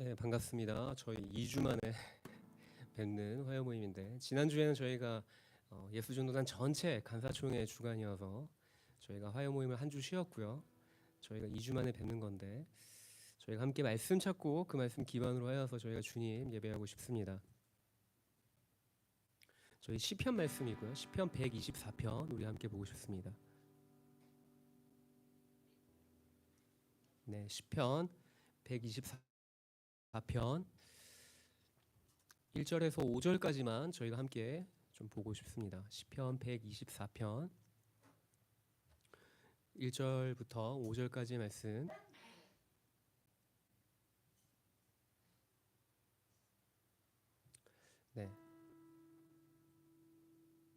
네, 반갑습니다. 저희 2주 만에 뵙는 화요 모임인데 지난주에는 저희가 예수전도단 전체 간사총회 주간이어서 저희가 화요 모임을 한 주 쉬었고요. 저희가 2주 만에 뵙는 건데 저희가 함께 말씀 찾고 그 말씀 기반으로 하여서 저희가 주님 예배하고 싶습니다. 저희 시편 말씀이고요. 시편 124편 우리 함께 보고 싶습니다. 네, 시편 124편 1절에서 5절까지만 저희가 함께 좀 보고 싶습니다. 시편 124편 1절부터 5절까지의 말씀. 네.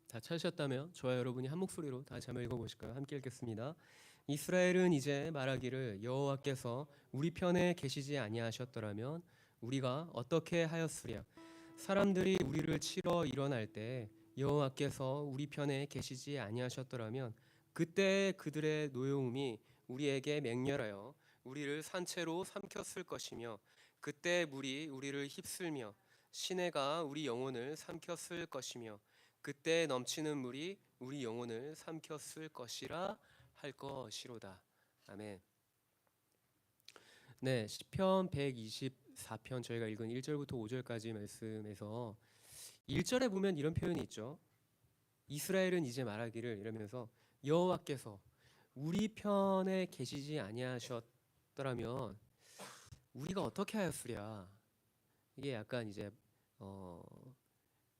다 찾으셨다면 저와 여러분이 한 목소리로 다시 한번 읽어보실까요? 함께 읽겠습니다. 이스라엘은 이제 말하기를 여호와께서 우리 편에 계시지 아니하셨더라면 우리가 어떻게 하였으랴. 사람들이 우리를 치러 일어날 때 여호와께서 우리 편에 계시지 아니하셨더라면 그때 그들의 노여움이 우리에게 맹렬하여 우리를 산채로 삼켰을 것이며 그때 물이 우리를 휩쓸며 시내가 우리 영혼을 삼켰을 것이며 그때 넘치는 물이 우리 영혼을 삼켰을 것이라 할 것이로다. 아멘. 네, 시편 124편 저희가 읽은 1절부터 5절까지 말씀에서 1절에 보면 이런 표현이 있죠. 이스라엘은 이제 말하기를 이러면서 여호와께서 우리 편에 계시지 아니하셨더라면 우리가 어떻게 하였으랴. 이게 약간 이제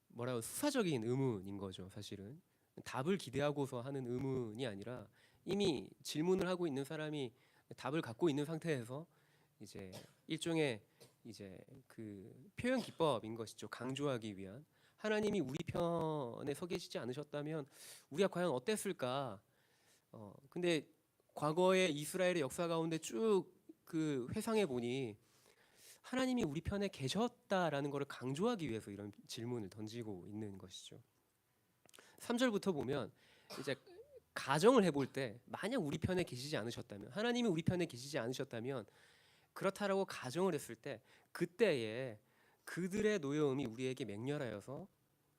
뭐라고 수사적인 의문인 거죠. 사실은 답을 기대하고서 하는 의문이 아니라 이미 질문을 하고 있는 사람이 답을 갖고 있는 상태에서 이제 일종의 이제 그 표현 기법인 것이죠. 강조하기 위한 하나님이 우리 편에 서 계시지 않으셨다면 우리가 과연 어땠을까? 근데 과거의 이스라엘의 역사 가운데 쭉 그 회상해 보니 하나님이 우리 편에 계셨다라는 것을 강조하기 위해서 이런 질문을 던지고 있는 것이죠. 3절부터 보면 이제 가정을 해볼 때 만약 우리 편에 계시지 않으셨다면 하나님이 우리 편에 계시지 않으셨다면 그렇다라고 가정을 했을 때 그때에 그들의 노여움이 우리에게 맹렬하여서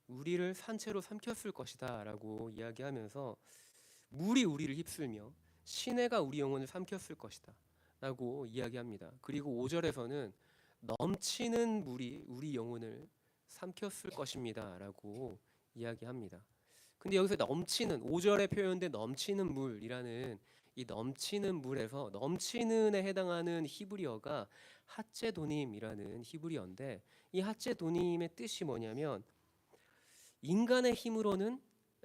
우리를 산채로 삼켰을 것이다 라고 이야기하면서 물이 우리를 휩쓸며 시내가 우리 영혼을 삼켰을 것이다 라고 이야기합니다. 그리고 5절에서는 넘치는 물이 우리 영혼을 삼켰을 것입니다 라고 이야기합니다. 근데 여기서 넘치는 5절에 표현된 넘치는 물이라는 이 넘치는 물에서 넘치는에 해당하는 히브리어가 하체도님이라는 히브리어인데 이 하체도님의 뜻이 뭐냐면 인간의 힘으로는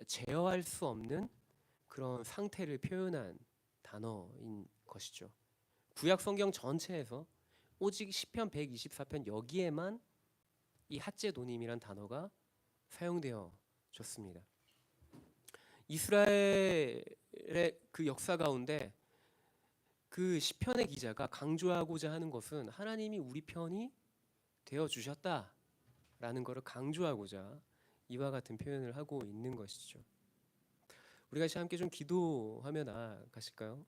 제어할 수 없는 그런 상태를 표현한 단어인 것이죠. 구약 성경 전체에서 오직 시편 124편 여기에만 이 하체도님이란 단어가 사용되어졌습니다. 이스라엘의 그 역사 가운데 그 시편의 기자가 강조하고자 하는 것은 하나님이 우리 편이 되어 주셨다라는 것을 강조하고자 이와 같은 표현을 하고 있는 것이죠. 우리가 같이 함께 좀 기도하며 나아가실까요?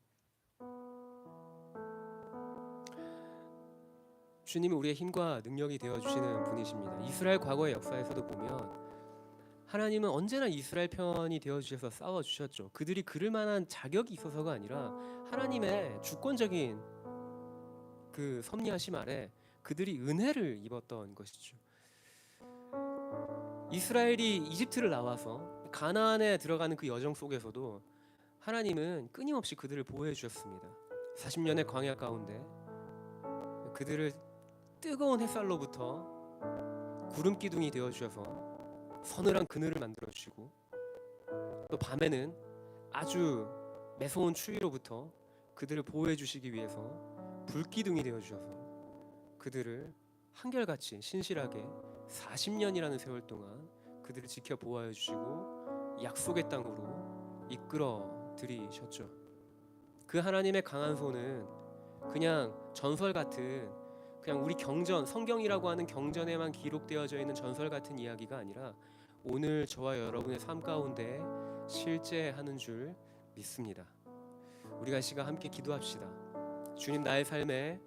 주님은 우리의 힘과 능력이 되어 주시는 분이십니다. 이스라엘 과거의 역사에서도 보면 하나님은 언제나 이스라엘 편이 되어 주셔서 싸워 주셨죠. 그들이 그럴 만한 자격이 있어서가 아니라 하나님의 주권적인 그 섭리하심 아래 그들이 은혜를 입었던 것이죠. 이스라엘이 이집트를 나와서 가나안에 들어가는 그 여정 속에서도 하나님은 끊임없이 그들을 보호해 주셨습니다. 40년의 광야 가운데 그들을 뜨거운 햇살로부터 구름 기둥이 되어 주셔서 서늘한 그늘을 만들어 주시고 또 밤에는 아주 매서운 추위로부터 그들을 보호해 주시기 위해서 불기둥이 되어 주셔서 그들을 한결같이 신실하게 40년이라는 세월 동안 그들을 지켜 보호해 주시고 약속의 땅으로 이끌어 들이셨죠. 그 하나님의 강한 손은 그냥 전설 같은 그냥 우리 경전, 성경이라고 하는 경전에만 기록되어져 있는 전설 같은 이야기가 아니라 오늘 저와 여러분의 삶 가운데 실제하는 줄 믿습니다. 우리가 이 시간 함께 기도합시다. 주님, 나의 삶에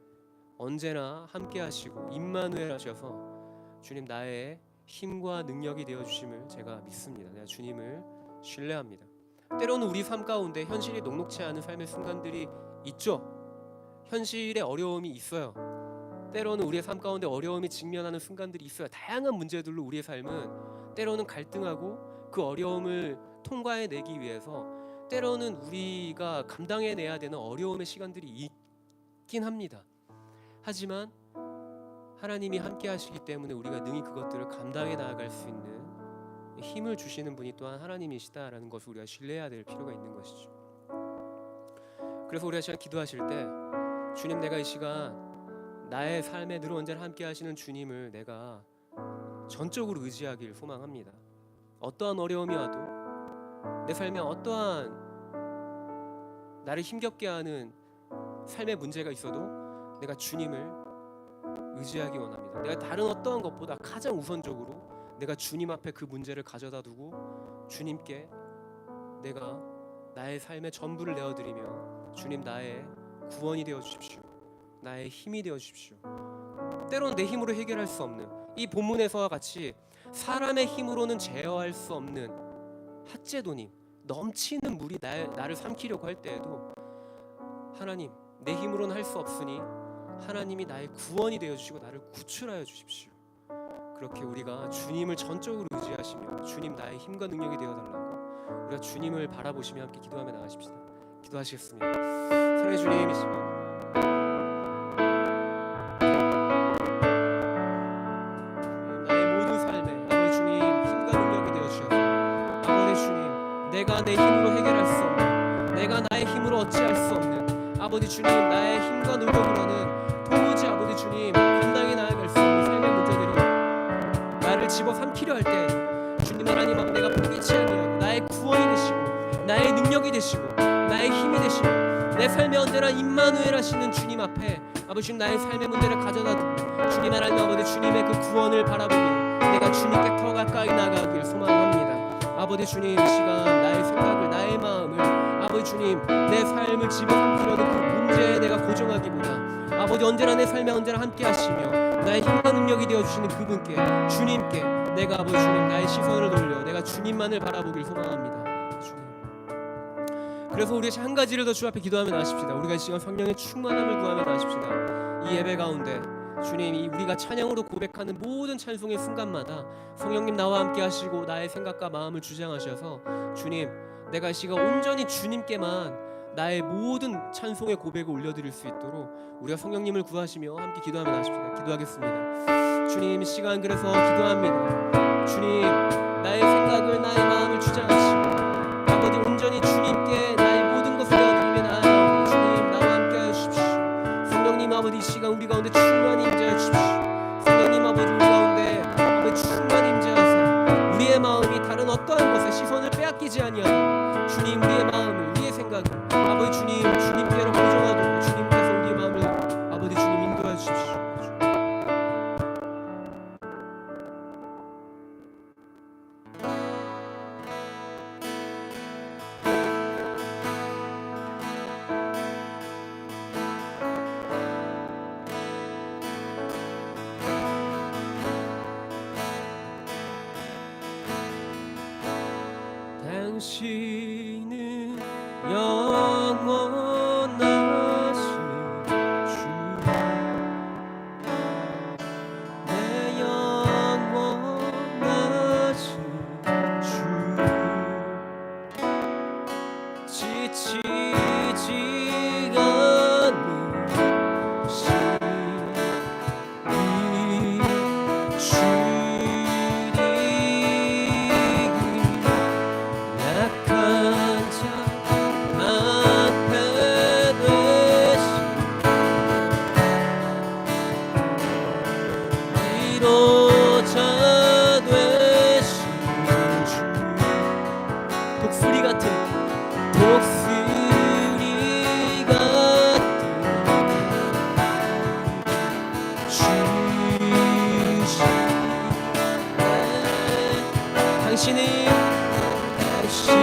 언제나 함께 하시고 임마누엘 하셔서 주님 나의 힘과 능력이 되어 주심을 제가 믿습니다. 내가 주님을 신뢰합니다. 때로는 우리 삶 가운데 현실이 녹록치 않은 삶의 순간들이 있죠. 현실에 어려움이 있어요. 때로는 우리의 삶 가운데 어려움이 직면하는 순간들이 있어요. 다양한 문제들로 우리의 삶은 때로는 갈등하고 그 어려움을 통과해내기 위해서 때로는 우리가 감당해내야 되는 어려움의 시간들이 있긴 합니다. 하지만 하나님이 함께 하시기 때문에 우리가 능히 그것들을 감당해 나아갈 수 있는 힘을 주시는 분이 또한 하나님이시다라는 것을 우리가 신뢰해야 될 필요가 있는 것이죠. 그래서 우리가 시간 기도하실 때 주님, 내가 이 시간 나의 삶에 늘 언제나 함께 하시는 주님을 내가 전적으로 의지하길 소망합니다. 어떠한 어려움이 와도 내 삶에 어떠한 나를 힘겹게 하는 삶의 문제가 있어도 내가 주님을 의지하기 원합니다. 내가 다른 어떠한 것보다 가장 우선적으로 내가 주님 앞에 그 문제를 가져다 두고 주님께 내가 나의 삶의 전부를 내어드리며 주님, 나의 구원이 되어 주십시오. 나의 힘이 되어 주십시오. 때로는 내 힘으로 해결할 수 없는, 이 본문에서와 같이 사람의 힘으로는 제어할 수 없는 핫제도님, 넘치는 물이 나를 삼키려고 할 때에도 하나님, 내 힘으로는 할 수 없으니 하나님이 나의 구원이 되어 주시고 나를 구출하여 주십시오. 그렇게 우리가 주님을 전적으로 의지하시며 주님, 나의 힘과 능력이 되어 달라고 우리가 주님을 바라보시며 함께 기도하며 나가십시다. 기도하시겠습니다. 사랑의 주님, 이 시간 내가 내 힘으로 해결할 수 없는, 내가 나의 힘으로 어찌할 수 없는 아버지 주님, 나의 힘과 노력으로는 도무지 아버지 주님 감당해 나아갈 수 없는 삶의 문제들이 나를 집어삼키려 할 때 주님 하나님 앞에 내가 포기치 아니하고 나의 구원이 되시고 나의 능력이 되시고 나의 힘이 되시고 내 삶에 언제나 임마누엘 하시는 주님 앞에 아버지 주님 나의 삶의 문제를 가져다 두고 주님 하나님 아버지 주님의 그 구원을 바라보며 내가 주님께 더 가까이 나아가길 소망합니다. 아버지 주님, 이 시간 나의 생각을, 나의 마음을 아버지 주님 내 삶을 집어삼키려는 그 문제에 내가 고정하기보다 아버지 언제나 내 삶에 언제나 함께 하시며 나의 힘과 능력이 되어주시는 그분께, 주님께 내가 아버지 주님 나의 시선을 돌려 내가 주님만을 바라보길 소망합니다. 주님, 그래서 우리 한 가지를 더 주 앞에 기도하며 나가십시다. 우리가 이 시간 성령의 충만함을 구하며 나가십시다. 이 예배 가운데 주님이 우리가 찬양으로 고백하는 모든 찬송의 순간마다 성령님 나와 함께 하시고 나의 생각과 마음을 주장하셔서 주님, 내가 이 시간 온전히 주님께만 나의 모든 찬송의 고백을 올려드릴 수 있도록 우리가 성령님을 구하시며 함께 기도하며 나가십시다. 기도하겠습니다. 주님, 이 시간 그래서 기도합니다. 주님, 나의 생각을, 나의 마음을 주장하시고 아버지 온전히 주님께 나의 모든 것을 내어드리며 나아가오니 주님 나와 함께 하십시오. 성령님 아버지, 이 시간 우리 가운데 충만히 임재하여 주십시오. 성령님 아버지, 우리 가운데 아버지 충만히 임재하사 우리의 마음이 다른 어떠한 것에 시선을 빼앗기지 아니하고 주님, 우리의 마음을, 우리의 생각을 아버지 주님 주님께로 고정하도록 주님께서 우리의 마음을 아버지 주님 인도하여 주십시오. 당신은 영원하신 주, 내 영원하신 주, 지치지 않으신 이 주 독수리 같은 당신은 영원하신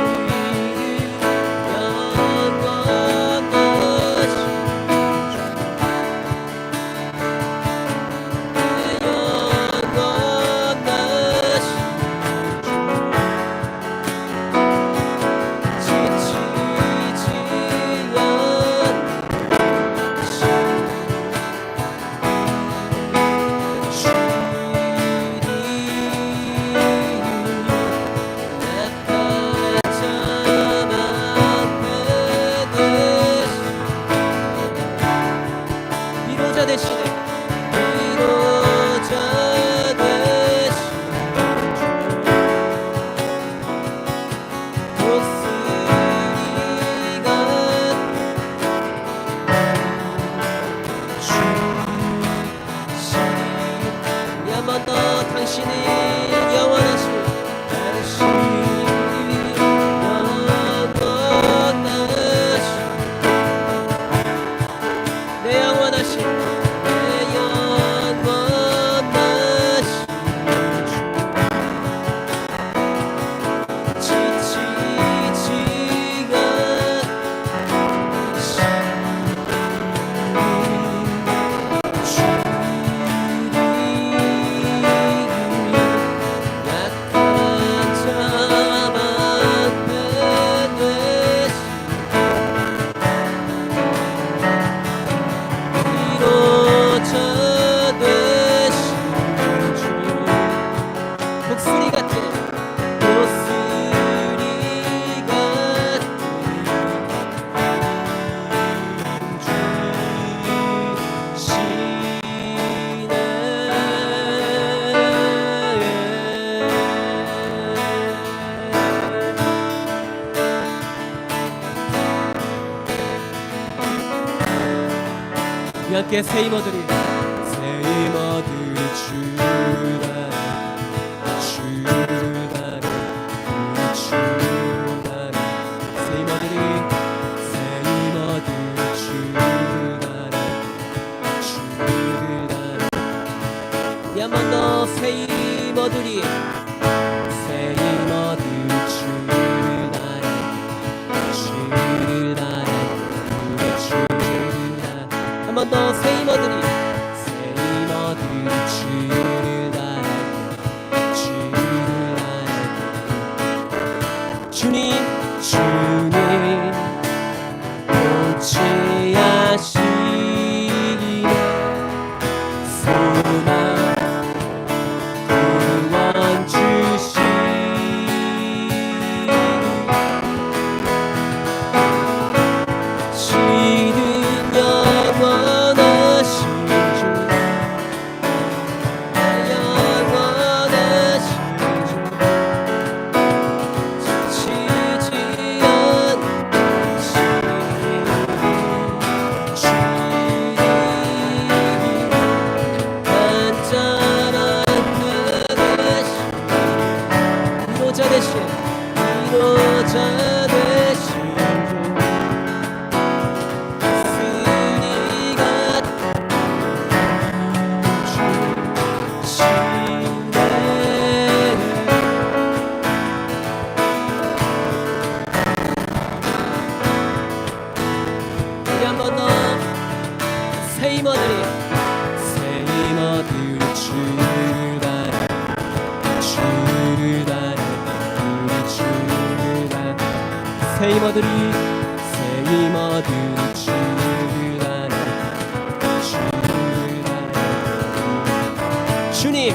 함께 새 힘어들이 주를 따라 주를 따라 우리 주를 따라 새 힘어들이 주를 따라 주를 따라 한 번 더 새 힘어들이 주를 따라 주를 따라 우리 주를 따라 한 번 더 새 힘어들이 주를 따라 주를 따라 주님 통치하시네 소망 구원 주시 시는 영원하신 새 힘어들이 주를 따라 주를 따라 주님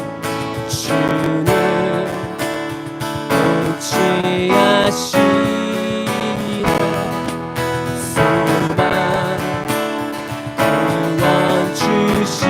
통치하시네 소망 구원 주시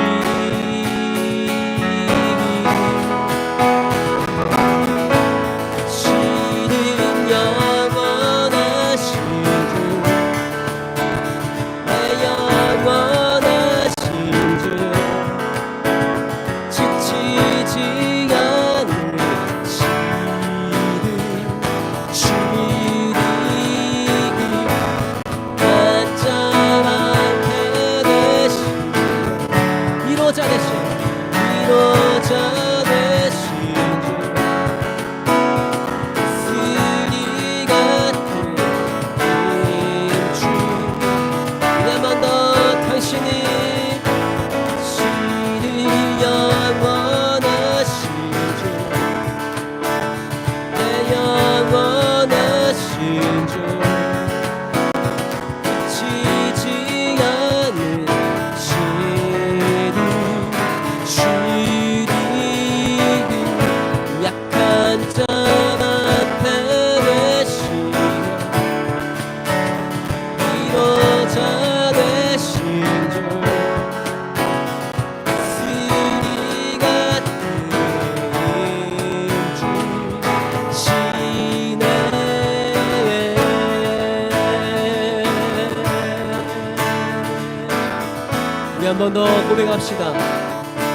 한 번 더 고백합시다.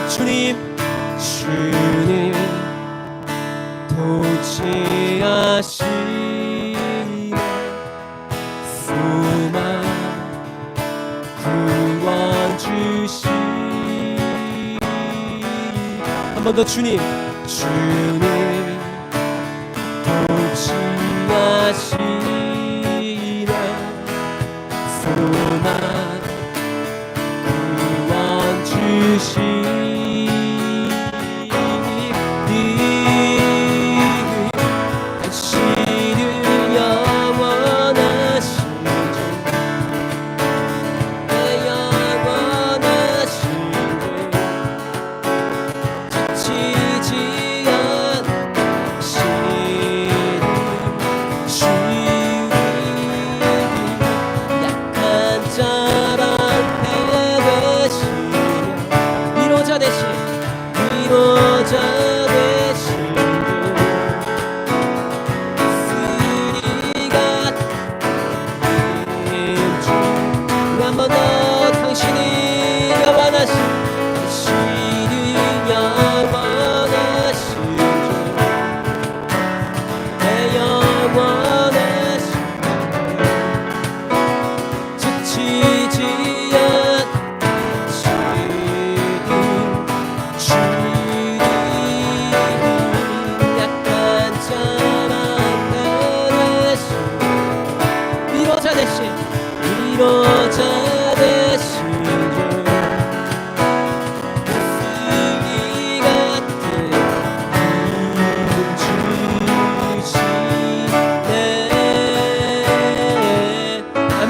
주님 통치하시네 소망 구원 주시 한 번 더 주님 통치하시네 소망 당신은 영원하신 지치지 않으시는 주님 약한 자랑 위로자 되신 쓰리 같은 주 한 번 더 당신이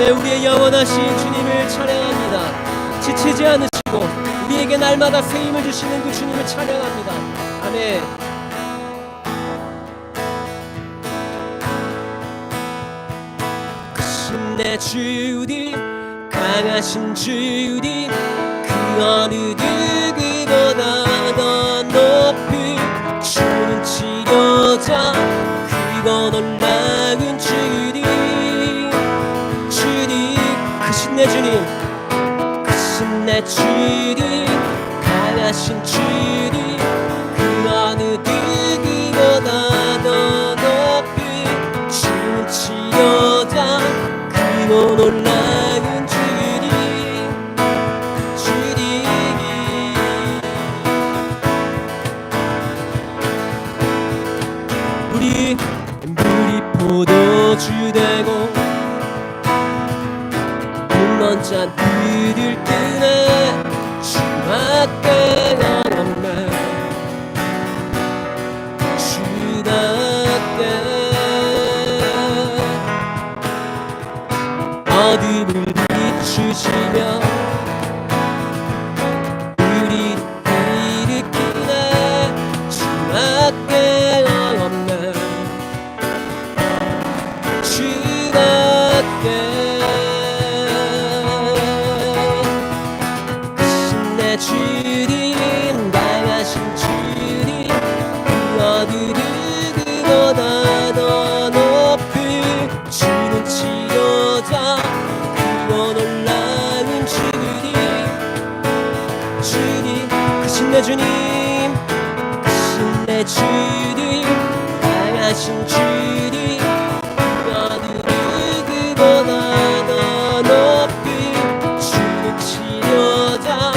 아멘. 우리의 영원하신 주님을 찬양합니다. 지치지 않으시고 우리에게 날마다 새 힘을 주시는 그 주님을 찬양합니다. 아멘. 크신 내 주님, 강하신 주님, 그 어느 누구보다 더 높이 주는 치료자, 그리고 놀라운 주님. 주님, 크신 내 주님, 크신 내 주님, 강하신 주님, 그 어느 누구보다 더 높이 주는 치료자, 그리고 놀라운 주님. 주님, 우리 포도주 되고 눈먼 잔들을 끄네 주밖에 없네. 주밖에 어둠을 비추시며 우리 일으키네 주밖에 없네. 주밖에 크신 내 주님, 강하신 주님, 그 어느 누구보다 더 높이 주는 치료자, 그리고 놀라운 주님. 주님, 크신 내 주님, 크신 내 주님, 강하신 주님, 그 어느 누구보다 더 높이 주는 치료자,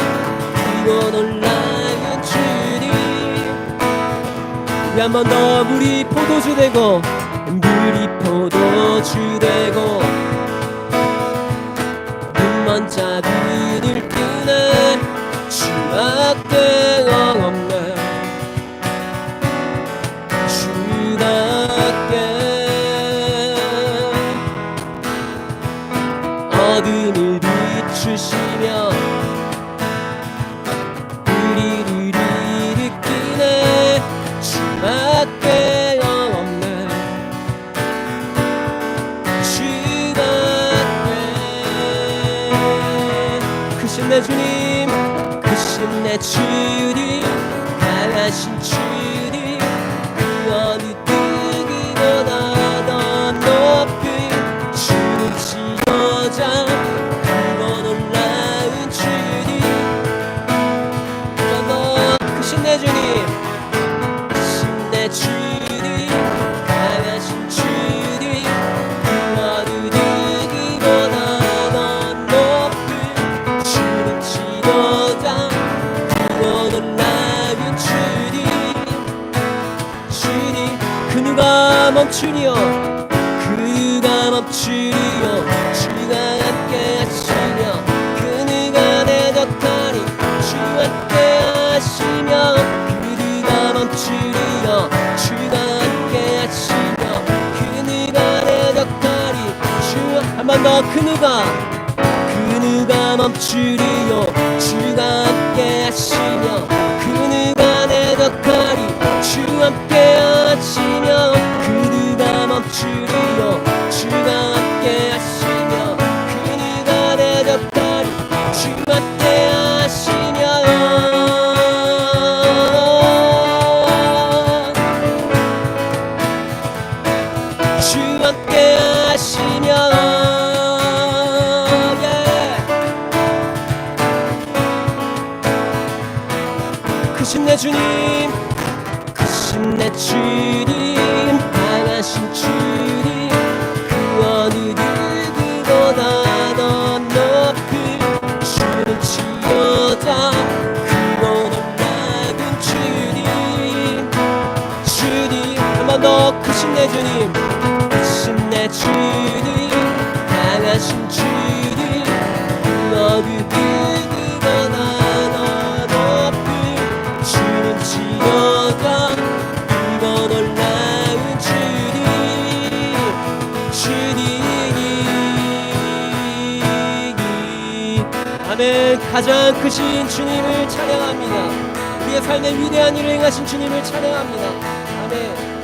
그리고 놀라운 주님. 우리 한 번 더 물이 포도주 되고 물이 포도주 되고 눈먼 자들을 끄네 주밖에 없네. 주밖에 어둠을 비추시며 우리를 일으키네 주밖에 없네. 주밖에 크신 내 주님, 크신 내 주님, 강하신 주님, 그 어느 누구보다 더 높이 주는 치료자, 그리고 놀라운 주님. 더 크신 내 주님, 크신 내 주님, 강하신 주님, 그 어느 누구보다 더 높이 주는 치료자, 그리고 놀라운 주님. 주님, 그 누가 멈추리요, 그 누가 멈추리요. 주가 함께 하시며 그 누가 대적하리. 주와 함께 하시며 그 누가 멈추리요. 주가 함께 하시며 그 누가 대적하리. 주와 한 번 더 그 누가 멈추리요. 주가 함께 하시며 그 누가 대적하리. 주와 함께 하시며 그 누가 멈추리요. 주가 함께 하시며 그 누가 대적하리. 주와 함께 하시며 주와 함께 하시며 크신 내 주님, 크신 내 주님, 강하신 주님, 그 어느 누구보다 더 높이 주는 치료자, 그리고 놀라운 주님. 주님, 한 번 더 크신 내 주님, 크신 내 주님, 강하신 주님, 그 어느 누구보다 더 높이 주는 치료자, 그리고 놀라운 주님. 주님, 아멘. 가장 크신 주님을 찬양합니다. 우리의 삶에 위대한 일을 행하신 주님을 찬양합니다. 아멘.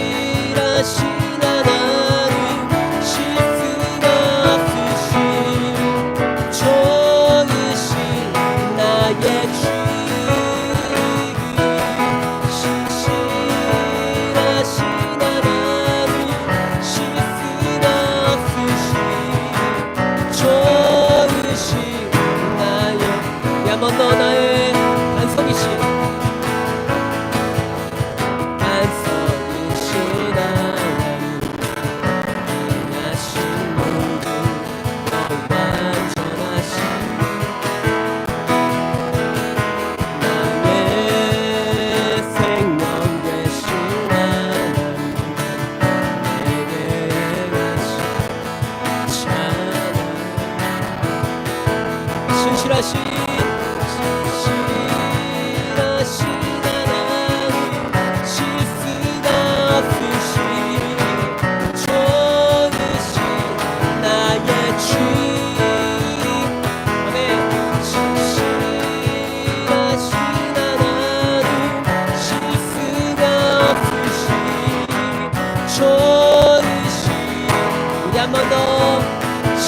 신실하신 하나님, 실수가 없으신 종이신 나의 주. 신실하신 하나님, 실수가 없으신 종이신 나의, 한 번 더 나의 반석이신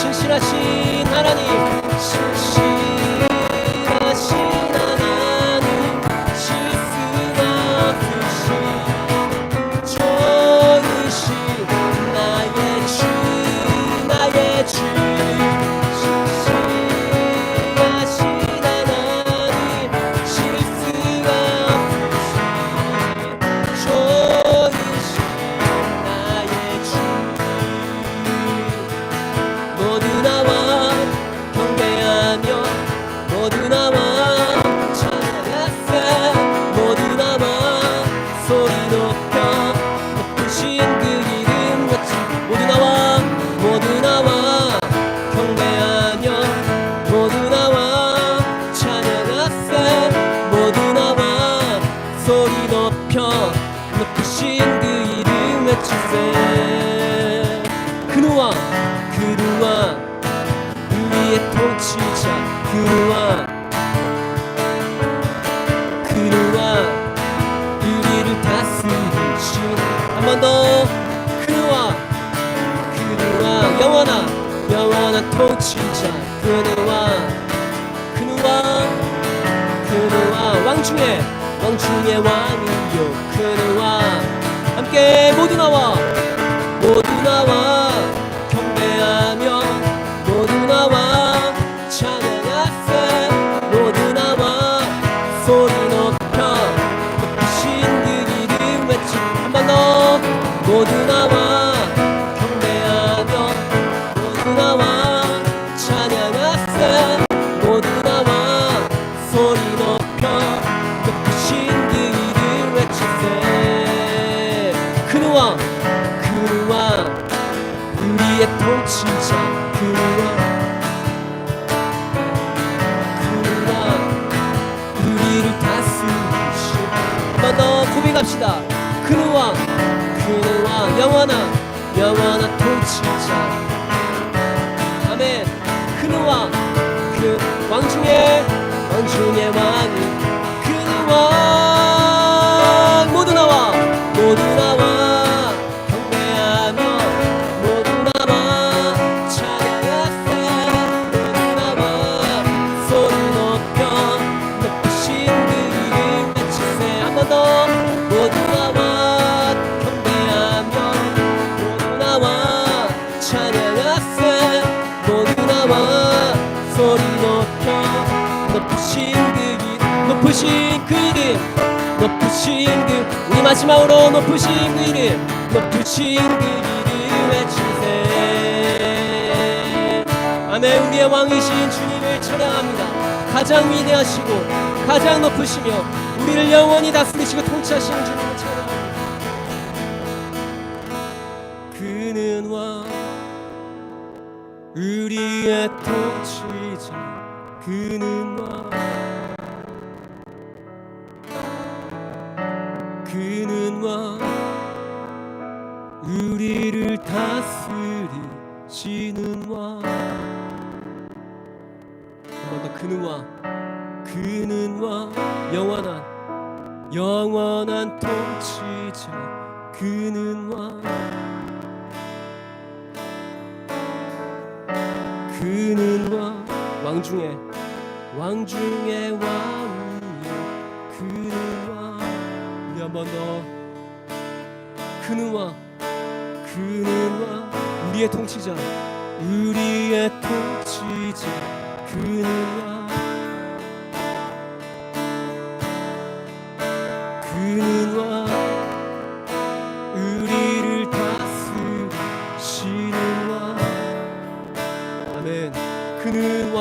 신실하신 하나님, 신실하신 하나님, 실수가 없으신 종이신 나의 주, 나의 주. 신실하신 하나님, 실수가 없으신 종이신 나의 주. 모두 나와 경배하며 모두 나와 찬양하세. 모두 나와 소리 높여 높으신 그 이름 외치. 모두 나와 경배하며 모두 나와 찬양하세. 모두 나와 소리 높여 높으신 그 이름 외치세. 그누와 우리의 통치자, 그누와 우리를 다스리신. 한 번 더. 그누와 영원한 통치자, 그누와 왕중의 왕이요. 그누와 함께 모두 나와 경배하며 모두 나와 찬양하세. 모두 나와 소리 높여 높으신 그 이름 외치. 한 번 더. 모두 나와 경배하며 모두 나와 찬양하세. 모두 나와 소리 높여 높으신 그 이름 외치세. 그누와 우리의 통치자, 그누와 우리를 다스리신. 한 번 더 고백합시다. 그누와 영원한 통치자. 아멘. 그누와 그 왕중의 왕이, 그누와 모두 나와 경배하며 모두 나와 찬양하세. 모두 나와 소리 높여 높으신 그 이름 외치세. 한 번 더. 모두 나와 경배하며 모두 나와 찬양하세. 모두 나와 소리 높여 높으신 그 이름 높으신 그 우리 마지막으로 높으신 그 이름 높으신 그 이름 외치세. 아멘. 우리의 왕이신 주님을 찬양합니다. 가장 위대하시고 가장 높으시며 우리를 영원히 다스리시고 통치하시는 주님을 찬양합니다. 그는 왕 우리의 통치자. 그는 왕 그는 왕 우리를 다스리시는 왕. 한 번 더. 그는 왕 그는 왕 영원한 통치자. 그는 왕 그는 왕 중에 왕이요. 그는 왕. 우리 한 번 더. 그는 왕 우리의 통치자. 우리의 통치자. 그는 왕 그는 왕 우리를 다스리시는 왕. 아멘. 그는 왕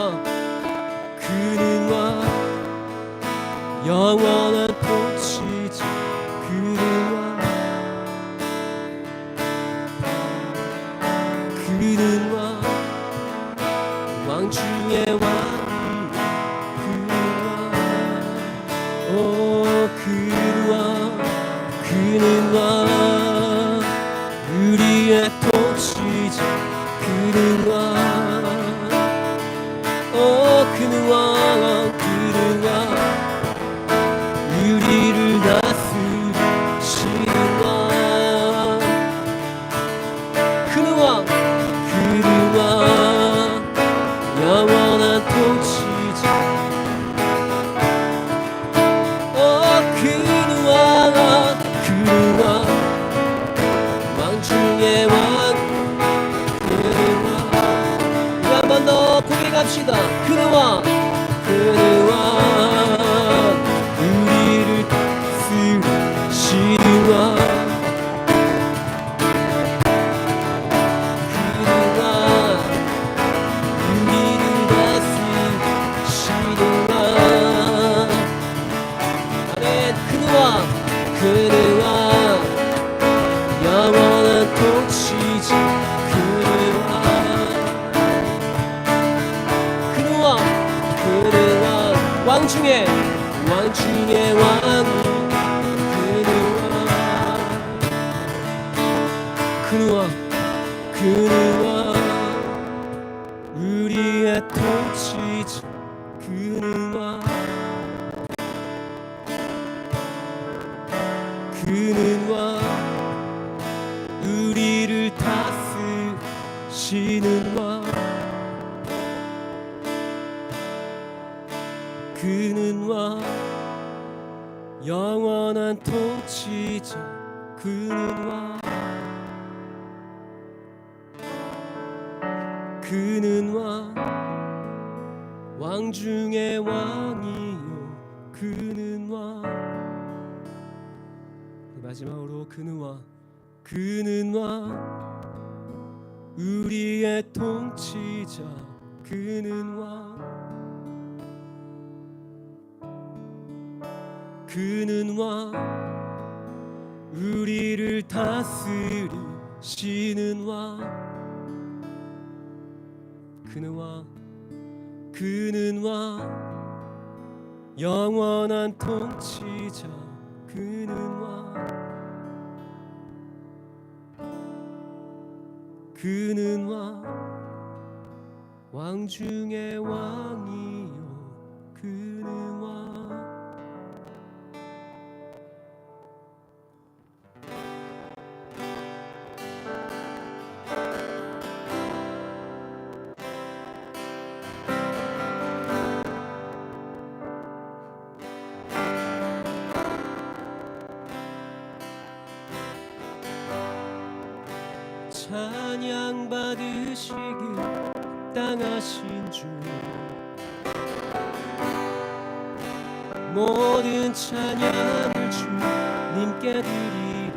영원한 통치자. 그는 왕 중의 왕. 그는 왕 우리의 통치자. 그는 왕 그는 왕 우리를 다스리시는 왕. 그는 왕 영원한 통치자. 왕 중의 왕. 한 번 더 고백합시다. 그는 왕 우리를 다스리시는 왕. 그는 왕 영원한 통치자. 왕 중의 왕. 그는 왕 우리의 통치자. 그는 왕 우리를 다스리시는 왕. 그는 왕 영원한 통치자. 그는 왕 중의 왕이요. 그는 왕. 마지막으로 그는 왕 우리의 통치자. 그는 왕 우리를 다스리시는 왕. 그는 왕 영원한 통치자. 그는 왕 중의 왕이요. 그는 왕. 찬양 받으시길 땅하신 주. 모든 찬양을 주님께 드리리.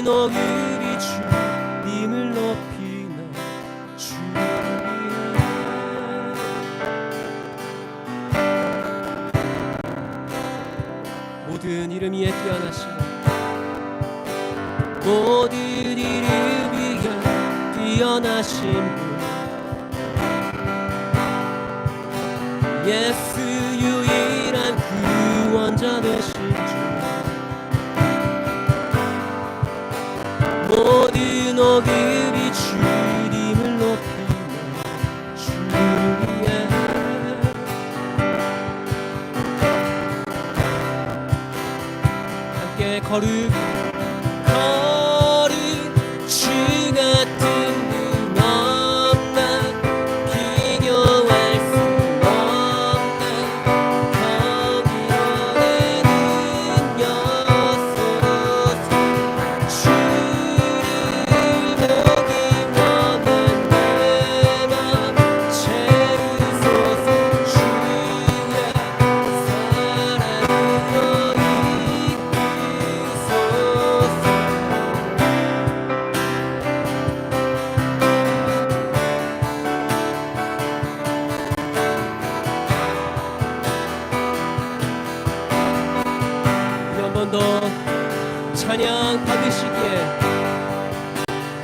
모든 어금이 주님을 높이나 주님 모든 이름 위에 뛰어나신 모든 이름 위에 뛰어나신 분 예수 유일한 구원자 되신 주 모든 어금이 주님을 높이며 주를 위해 함께 거룩 주 같은 분 없나 비교할 수 없나 거기에 능력 쏟아서 주를 보기 원한 내 맘 채우소서 주의 사랑으로 이끄소서 한 번 더 찬양 받으시기에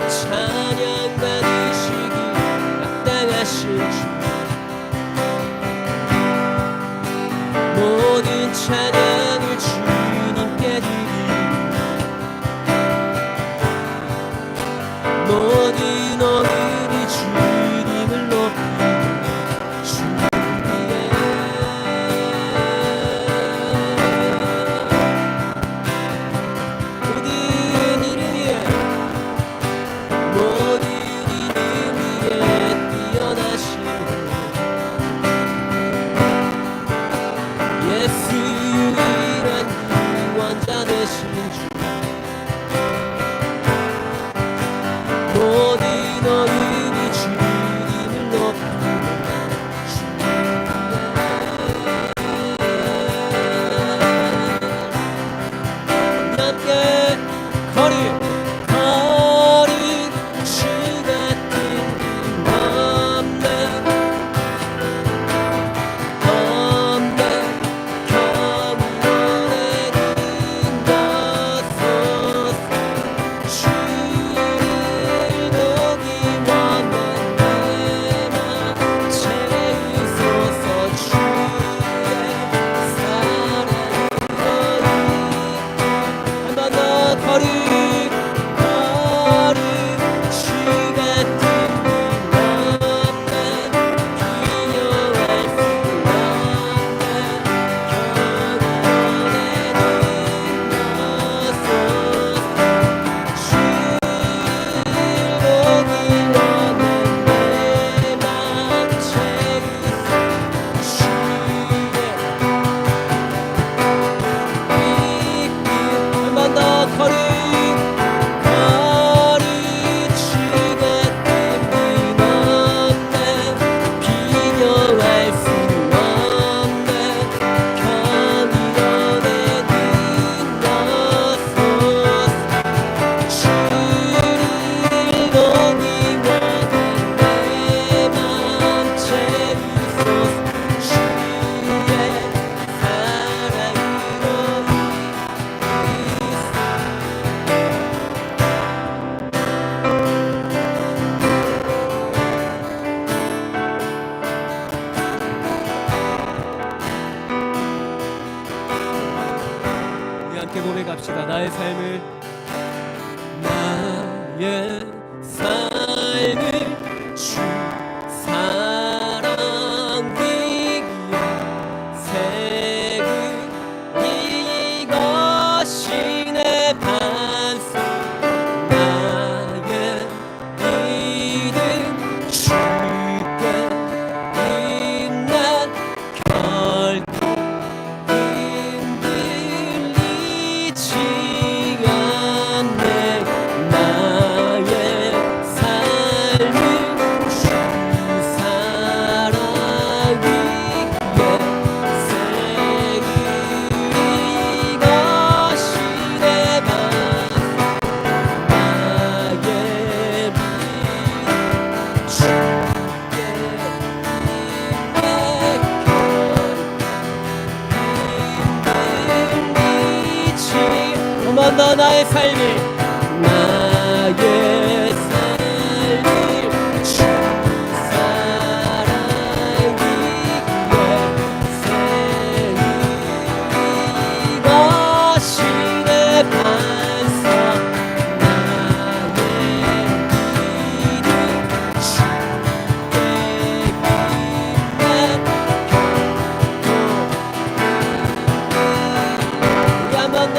찬양 받으시기 마땅하신 주 모든 찬양을 주님께 드리니 모든 어금이 주님을 높이며 주를 위해 모든 이름 위에 뛰어나신 예수 유일한 구원자 되신 주 모든 어금이 주님을 높이며 함께 거룩 주 같은 분 없나 겸손에 능가소서 주를 보기 원한 내 맘 채우소서 주의 사랑으로 한 번 더 거룩 주 같은 분 없나 비교할 수 없나 경건에 능가소서 주를 보기 원한 내 맘 채우소서 주의 한 번 더 거룩 주 같은 분 없나 비교할 수 없나 경건에 능가소서 주를 보기 원한 내 맘 채우소서 주의 사랑으로 우리 함께 고백합시다. 나의 삶을 주 사랑 위에 세운 이것이 내 반석 나의 믿음 주께 있는 결코 흔들리지 않네 나의 삶을 주 번 더 나의 삶을 주 사랑이 이것이 내 반석 나의 길을 주께 우리 한 번 더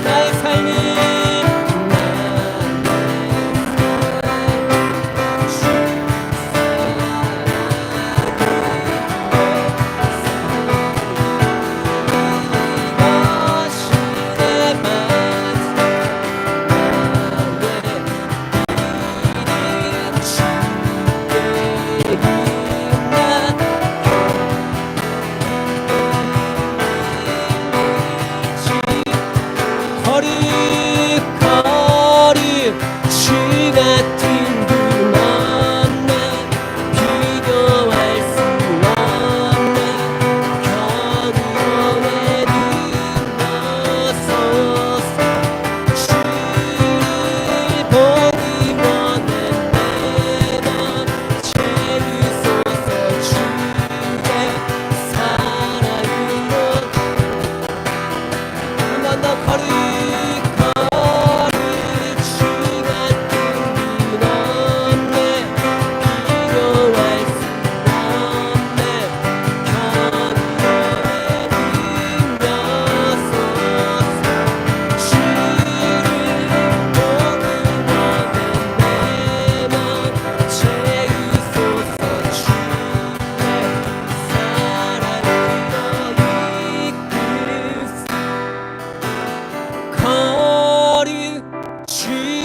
나의 삶이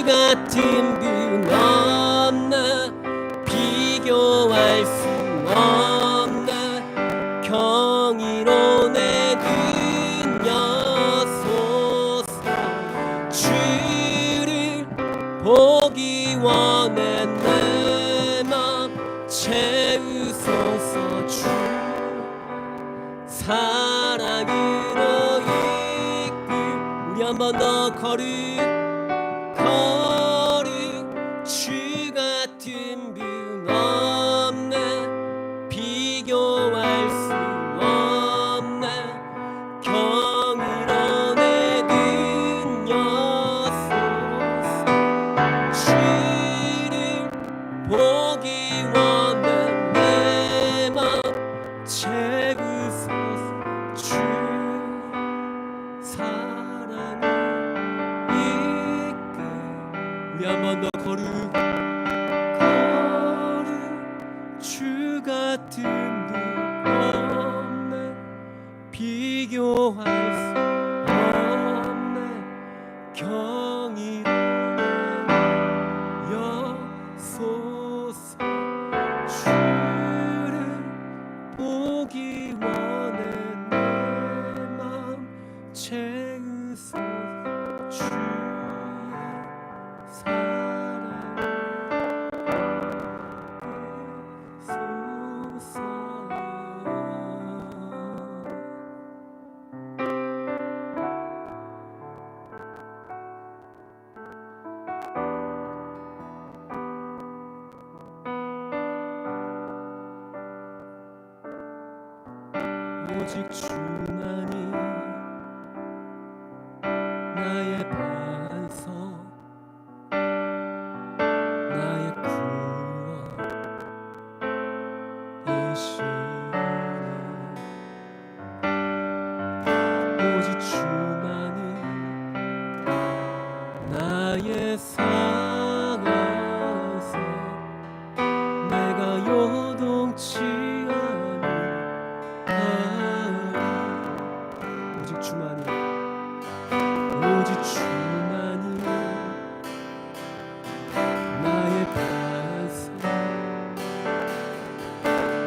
같은 그 너무나 비교할 수 없는 경이로운 내 능력소서 주를 보기 원해 내 맘 채우소서 주 사랑으로 이끌 우리 한 번 더 거룩 주 같은 분 없네 비교할 수 없네 경이로운 내 능력소서 주를 보기 원해 내 맘 채우소서 주 사랑을 우리 한 번 더 거룩 주 같은 분 없네 비교할 수 없네 경이로운 여소서 주를 보기 원해 내 맘 채우소서 주의 오직 주만이 나의 반석 나의 구원이시니 오직 주만이 나의 산에서 내가 요동치 오직 주만이 나의 반석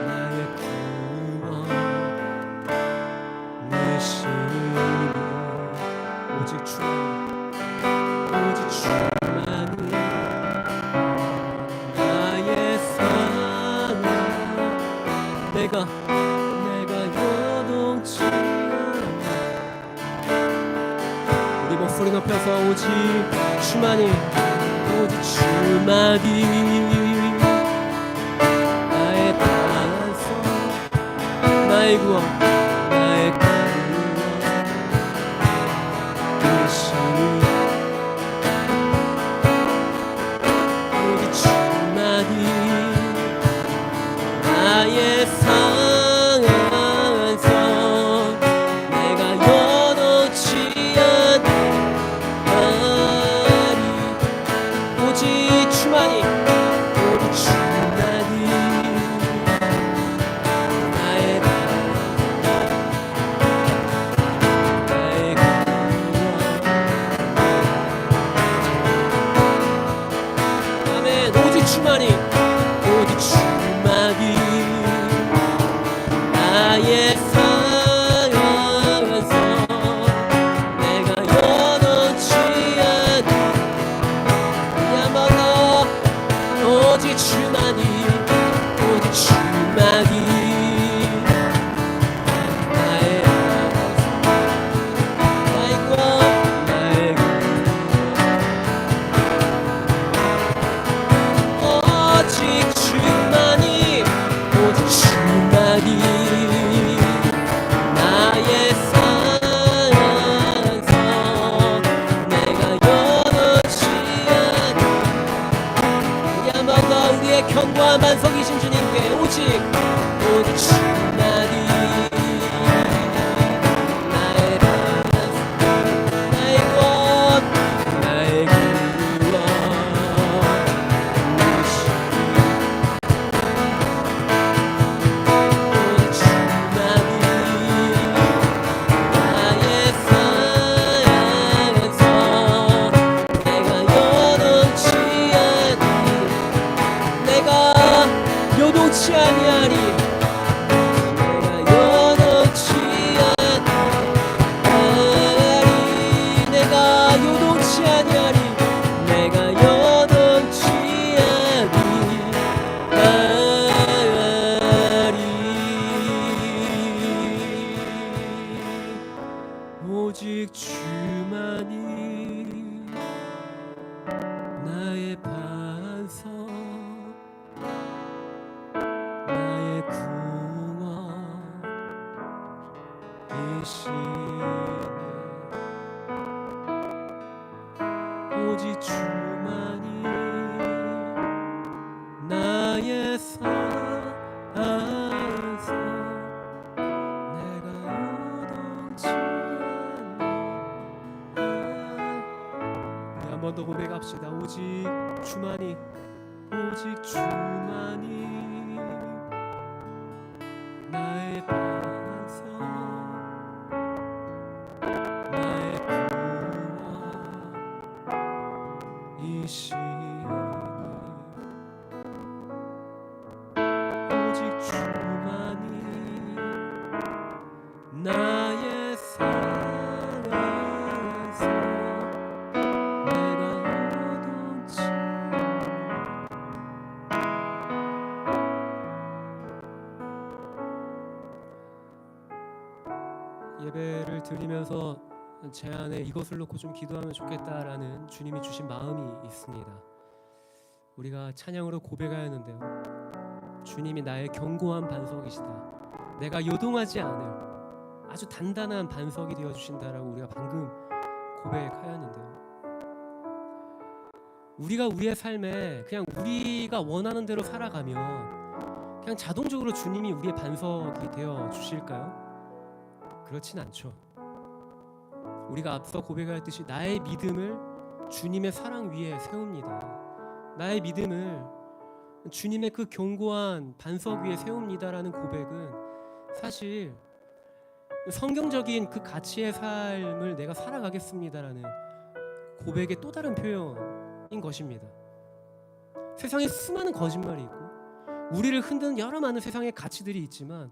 나의 구원이시니 오직 주만이 나의 산에 내가 요동치 않아 우리 목소리 소리 높여서 오직 주만이, 오직 주만이 나의 반석, 나의 구원, 나의 구원이시니 오직 주만이 나의 상한선, 내가 여놓지 않으리. 오직 주만이, 오직 주만이 나의 나의 구원. 아멘. 오직 주만이, 오직 주만이 나의 상한선, 내가 여놓지 않으리. 야마나 오직 주만이, 오직 주만이 나의 나의 구원, 나의 구원. 오직 주만이, 오직 주만이 나의 상한선, 내가 여놓지 않으리. 야마가 우리의 견고한 반석이신 주님께 오직 오직 주만이 나의 반석, 나의 구원, 나의 구원이시니 오직 주만이 나의 상한선, 내가 여놓지 않으리. 내가 여놓지 아니하리. 내가 여놓지 아니하리. 내가 여놓지 아니하리. 내가 여놓지 아니하리. 오직 주만이 나의 반석, 나의 구원이시네. 오직 주만이 나의 상한선, 내가 여놓지 않으리. 한 번 더 고백합시다. 오직 주만이, 오직 주만이 나의 반석, 나의 구원이시니 오직 주만이 나의 상한선, 내가 여놓지. 예배를 드리면서 제 안에 이것을 놓고 좀 기도하면 좋겠다라는 주님이 주신 마음이 있습니다. 우리가 찬양으로 고백하였는데요, 주님이 나의 견고한 반석이시다, 내가 요동하지 않을 아주 단단한 반석이 되어 주신다라고 우리가 방금 고백하였는데요, 우리가 우리의 삶에 그냥 우리가 원하는 대로 살아가면 그냥 자동적으로 주님이 우리의 반석이 되어 주실까요? 그렇진 않죠. 우리가 앞서 고백하였듯이 나의 믿음을 주님의 사랑 위에 세웁니다. 나의 믿음을 주님의 그 견고한 반석 위에 세웁니다라는 고백은 사실 성경적인 그 가치의 삶을 내가 살아가겠습니다라는 고백의 또 다른 표현인 것입니다. 세상에 수많은 거짓말이 있고 우리를 흔드는 여러 많은 세상의 가치들이 있지만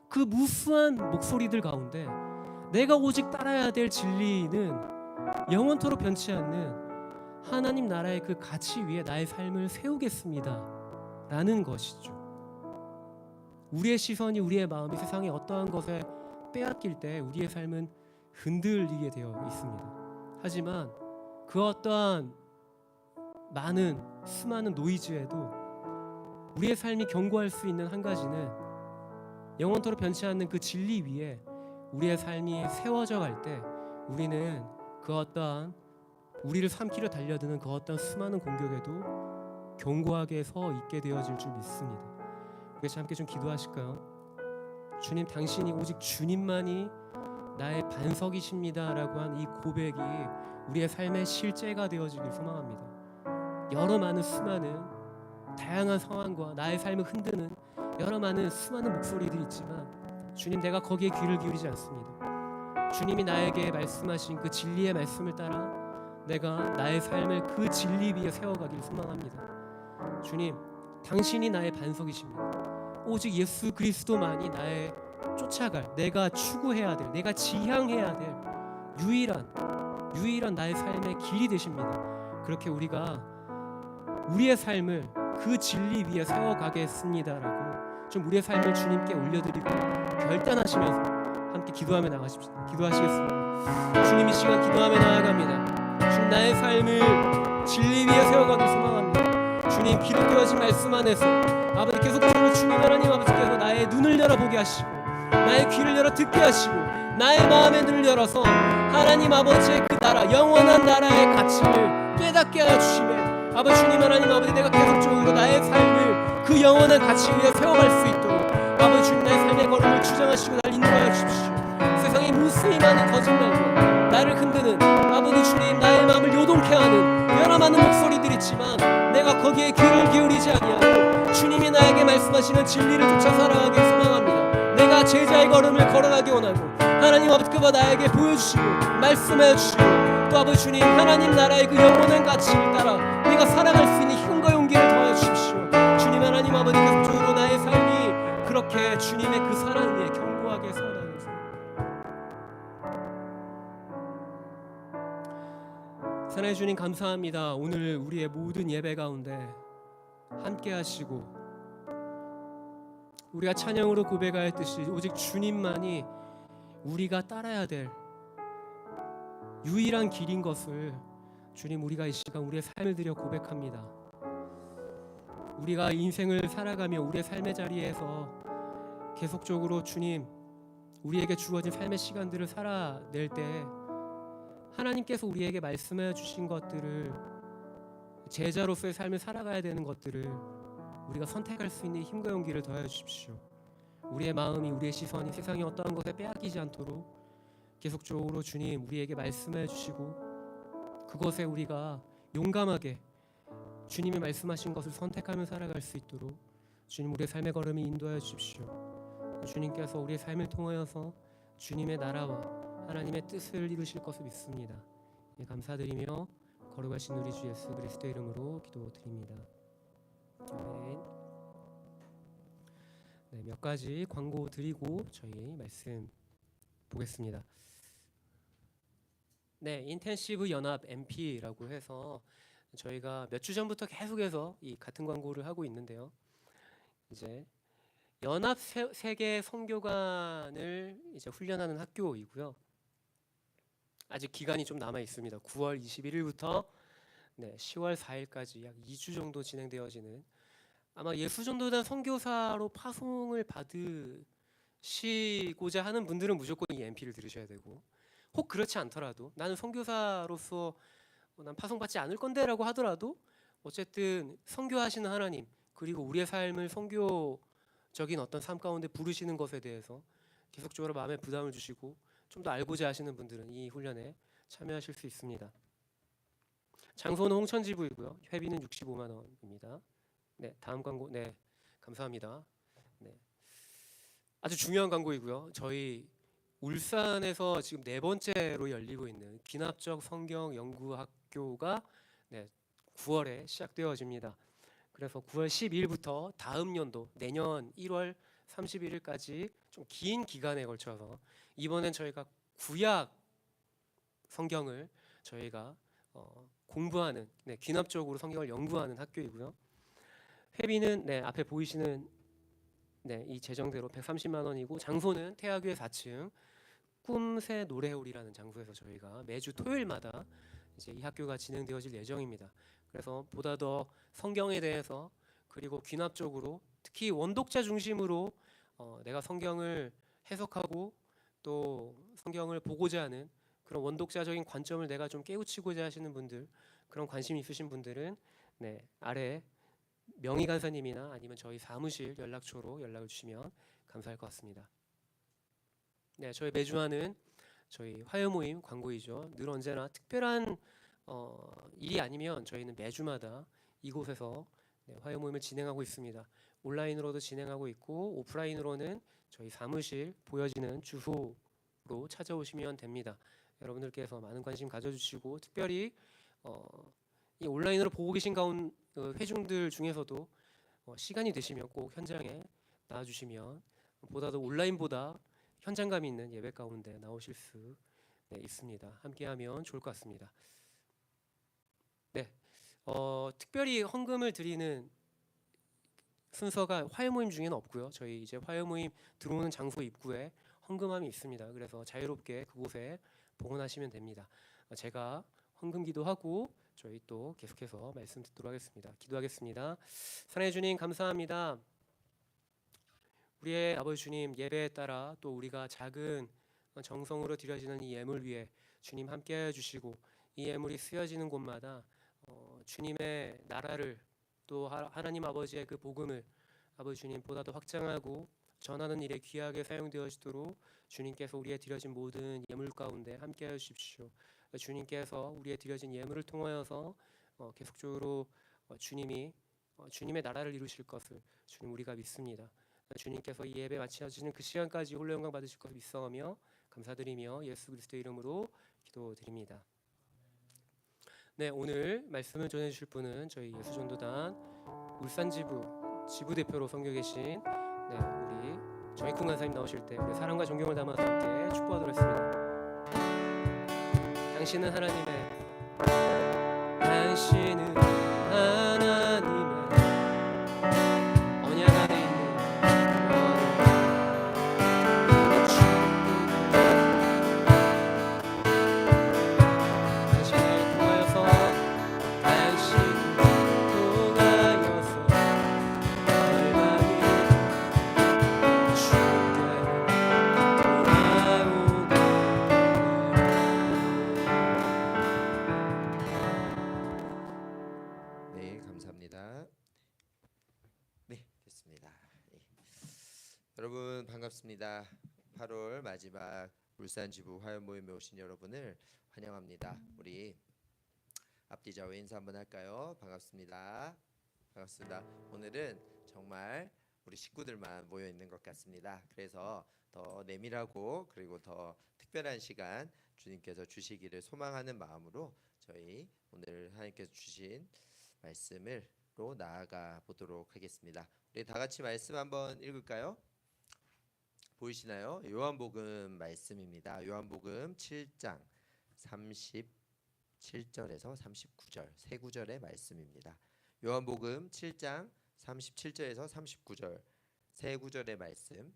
그 무수한 목소리들 가운데 내가 오직 따라야 될 진리는 영원토록 변치 않는 하나님 나라의 그 가치 위에 나의 삶을 세우겠습니다 라는 것이죠. 우리의 시선이, 우리의 마음이 세상의 어떠한 것에 빼앗길 때 우리의 삶은 흔들리게 되어 있습니다. 하지만 그 어떠한 많은 수많은 노이즈에도 우리의 삶이 견고할 수 있는 한 가지는 영원토록 변치 않는 그 진리 위에 우리의 삶이 세워져 갈 때 우리는 그 어떠한 우리를 삼키려 달려드는 그 어떤 수많은 공격에도 견고하게 서 있게 되어질 줄 믿습니다. 우리 함께 좀 기도하실까요? 주님, 당신이 오직 주님만이 나의 반석이십니다라고 한 이 고백이 우리의 삶의 실제가 되어지길 소망합니다. 여러 많은 수많은 다양한 상황과 나의 삶을 흔드는 여러 많은 수많은 목소리들이 있지만 주님, 내가 거기에 귀를 기울이지 않습니다. 주님이 나에게 말씀하신 그 진리의 말씀을 따라 내가 나의 삶을 그 진리 위에 세워가길 소망합니다. 주님, 당신이 나의 반석이십니다. 오직 예수 그리스도만이 나의 쫓아갈, 내가 추구해야 될, 내가 지향해야 될 유일한 나의 삶의 길이 되십니다. 그렇게 우리가 우리의 삶을 그 진리 위에 세워가겠습니다라고 좀 우리의 삶을 주님께 올려드리고 결단하시면서 함께 기도하며 나가십시다. 기도하시겠습니다. 주님, 이 시간 기도하며 나아갑니다. 주님, 나의 삶을 진리 위에 세워가길 소망합니다. 주님, 기록되어진 말씀 안에서 아버지 계속적으로 주님 하나님 아버지께서 나의 눈을 열어보게 하시고 나의 귀를 열어 듣게 하시고 나의 마음의 눈을 열어서 하나님 아버지의 그 나라, 영원한 나라의 가치를 깨닫게 하여 주시면 아버지 주님 하나님 아버지, 내가 계속적으로 나의 삶을 그 영원한 가치 위에 세워갈 수 있도록 아버지 주님, 나의 삶의 걸음을 주장하시고 날 인도하여 주십시오. 세상에 무수히 많은 거짓말과 나를 흔드는 아버지 주님, 나의 마음을 요동케 하는 여러 많은 목소리들이 있지만 내가 거기에 귀를 기울이지 아니하고 주님이 나에게 말씀하시는 진리를 쫓아 살아가길 소망합니다. 내가 제자의 걸음을 걸어가기 원하고 하나님 아버지 그가 나에게 보여주시고 말씀해 주시고 또 아버지 주님, 하나님 나라의 그 영원한 가치를 따라 내가 살아갈 수 있는 힘과 용기를 더하여 주십시오. 주님 하나님 아버지, 계속적으로 나의 삶이 그렇게 주님의 그 사랑 위에 견고하게 서나가서 사랑해 주님, 감사합니다. 오늘 우리의 모든 예배 가운데 함께 하시고 우리가 찬양으로 고백하였듯이 오직 주님만이 우리가 따라야 될 유일한 길인 것을 주님, 우리가 이 시간 우리의 삶을 들여 고백합니다. 우리가 인생을 살아가며 우리의 삶의 자리에서 계속적으로 주님, 우리에게 주어진 삶의 시간들을 살아낼 때 하나님께서 우리에게 말씀해 주신 것들을, 제자로서의 삶을 살아가야 되는 것들을 우리가 선택할 수 있는 힘과 용기를 더하여 주십시오. 우리의 마음이, 우리의 시선이 세상의 어떠한 것에 빼앗기지 않도록 계속적으로 주님, 우리에게 말씀해 주시고 그것에 우리가 용감하게 주님이 말씀하신 것을 선택하며 살아갈 수 있도록 주님, 우리의 삶의 걸음이 인도하여 주십시오. 주님께서 우리의 삶을 통하여서 주님의 나라와 하나님의 뜻을 이루실 것을 믿습니다. 감사드리며 거룩하신 우리 주 예수 그리스도의 이름으로 기도드립니다. 아멘. 네, 몇 가지 광고 드리고 저희 말씀 보겠습니다. 네, 인텐시브 연합 MP라고 해서 저희가 몇 주 전부터 계속해서 이 같은 광고를 하고 있는데요. 이제 연합 세계 선교관을 이제 훈련하는 학교이고요. 아직 기간이 좀 남아 있습니다. 9월 21일부터 10월 4일까지 약 2주 정도 진행되어지는, 아마 예수전도단 선교사로 파송을 받으시고자 하는 분들은 무조건 이 MP를 들으셔야 되고, 혹 그렇지 않더라도 나는 선교사로서 난 파송받지 않을 건데라고 하더라도 어쨌든 선교하시는 하나님, 그리고 우리의 삶을 선교적인 어떤 삶 가운데 부르시는 것에 대해서 계속적으로 마음에 부담을 주시고 좀 더 알고자 하시는 분들은 이 훈련에 참여하실 수 있습니다. 장소는 홍천지부이고요. 회비는 65만 원입니다. 네, 다음 광고. 네, 감사합니다. 네, 아주 중요한 광고이고요. 저희 울산에서 지금 4번째로 열리고 있는 기납적 성경 연구학교가 9월에 시작되어집니다. 그래서 9월 12일부터 다음 연도 내년 1월 31일까지 좀 긴 기간에 걸쳐서 이번엔 저희가 구약 성경을 저희가 공부하는, 귀납적으로 성경을 연구하는 학교이고요. 회비는 앞에 보이시는 이 재정대로 130만 원이고, 장소는 태화교회 4층 꿈새 노래홀이라는 장소에서 저희가 매주 토요일마다 이제 이 학교가 진행되어질 예정입니다. 그래서 보다 더 성경에 대해서 그리고 귀납적으로 특히 원독자 중심으로 내가 성경을 해석하고 또 성경을 보고자 하는 그런 원독자적인 관점을 내가 좀 깨우치고자 하시는 분들, 그런 관심 있으신 분들은 네, 아래 명희 간사님이나 아니면 저희 사무실 연락처로 연락을 주시면 감사할 것 같습니다. 네, 저희 매주 하는 저희 화요 모임 광고이죠. 늘 언제나 특별한 일이 아니면 저희는 매주마다 이곳에서 네, 화요 모임을 진행하고 있습니다. 온라인으로도 진행하고 있고 오프라인으로는 저희 사무실 보여지는 주소로 찾아오시면 됩니다. 여러분들께서 많은 관심 가져주시고 특별히 이 온라인으로 보고 계신 회중들 중에서도 시간이 되시면 꼭 현장에 나와주시면 보다 더 온라인보다 현장감 있는 예배 가운데 나오실 수 있습니다. 함께하면 좋을 것 같습니다. 네, 특별히 헌금을 드리는 순서가 화요 모임 중에는 없고요. 저희 이제 화요 모임 들어오는 장소 입구에 헌금함이 있습니다. 그래서 자유롭게 그곳에 봉헌하시면 됩니다. 제가 헌금 기도하고 저희 또 계속해서 말씀 듣도록 하겠습니다. 기도하겠습니다. 사랑해 주님 감사합니다. 우리의 아버지 주님, 예배에 따라 또 우리가 작은 정성으로 드려지는 이 예물 위에 주님 함께해 주시고 이 예물이 쓰여지는 곳마다 주님의 나라를 또 하나님 아버지의 그 복음을 아버지 주님 보다 더 확장하고 전하는 일에 귀하게 사용되어지도록 주님께서 우리의 드려진 모든 예물 가운데 함께해 주십시오. 주님께서 우리의 드려진 예물을 통하여서 계속적으로 주님의 나라를 이루실 것을 주님 우리가 믿습니다. 주님께서 이 예배 마치어지는 그 시간까지 홀로 영광 받으실 것을 믿사오며 감사드리며 예수 그리스도의 이름으로 기도드립니다. 네, 오늘 말씀을 전해주실 분은 저희 예수전도단 울산지부 지부대표로 섬겨 계신 우리 정익훈 간사님 나오실 때 우리 사랑과 존경을 담아서 함께 축복하도록 하겠습니다. 당신은 하나님의 언약 안에 있는 당신을 통하여서 얼마니 주께로 돌아오게. 네, 감사합니다. 네, 됐습니다. 네. 여러분 반갑습니다. 8월 마지막 울산지부 화요 모임에 오신 여러분을 환영합니다. 우리 앞뒤 좌우 인사 한번 할까요? 반갑습니다. 반갑습니다. 오늘은 정말 우리 식구들만 모여 있는 것 같습니다. 그래서 더 내밀하고 그리고 더 특별한 시간 주님께서 주시기를 소망하는 마음으로 저희 오늘 하나님께서 주신 말씀으로 나아가 보도록 하겠습니다. 우리 다 같이 말씀 한번 읽을까요? 보이시나요? 요한복음 말씀입니다. 요한복음 7장 37절에서 39절 세 구절의 말씀입니다. 요한복음 7장 37절에서 39절 세 구절의 말씀.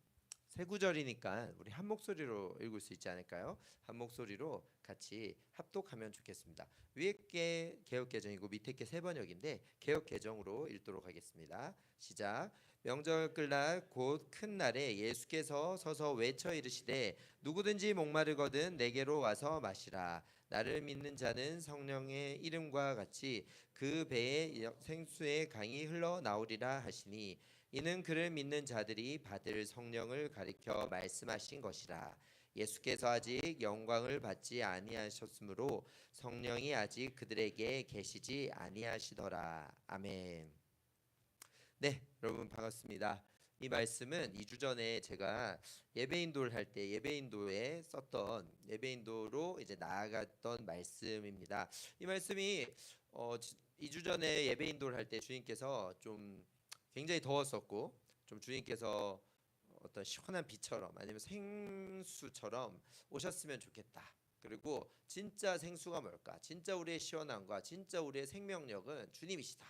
세 구절이니까 우리 한 목소리로 읽을 수 있지 않을까요? 한 목소리로 같이 합독하면 좋겠습니다. 위에 게 개역개정이고 밑에 게 새번역인데 개역개정으로 읽도록 하겠습니다. 시작. 명절 끝날 곧 큰 날에 예수께서 서서 외쳐 이르시되 누구든지 목마르거든 내게로 와서 마시라. 나를 믿는 자는 성령의 이름과 같이 그 배에 생수의 강이 흘러나오리라 하시니 이는 그를 믿는 자들이 받을 성령을 가리켜 말씀하신 것이라. 예수께서 아직 영광을 받지 아니하셨으므로 성령이 아직 그들에게 계시지 아니하시더라. 아멘. 네, 여러분 반갑습니다. 이 말씀은 2주 전에 제가 예배인도를 할 때 예배인도에 썼던 예배인도로 이제 나아갔던 말씀입니다. 이 말씀이 2주 전에 예배인도를 할 때 주님께서 좀 굉장히 더웠었고 좀 주님께서 어떤 시원한 비처럼 아니면 생수처럼 오셨으면 좋겠다. 그리고 진짜 생수가 뭘까? 진짜 우리의 시원함과 진짜 우리의 생명력은 주님이시다.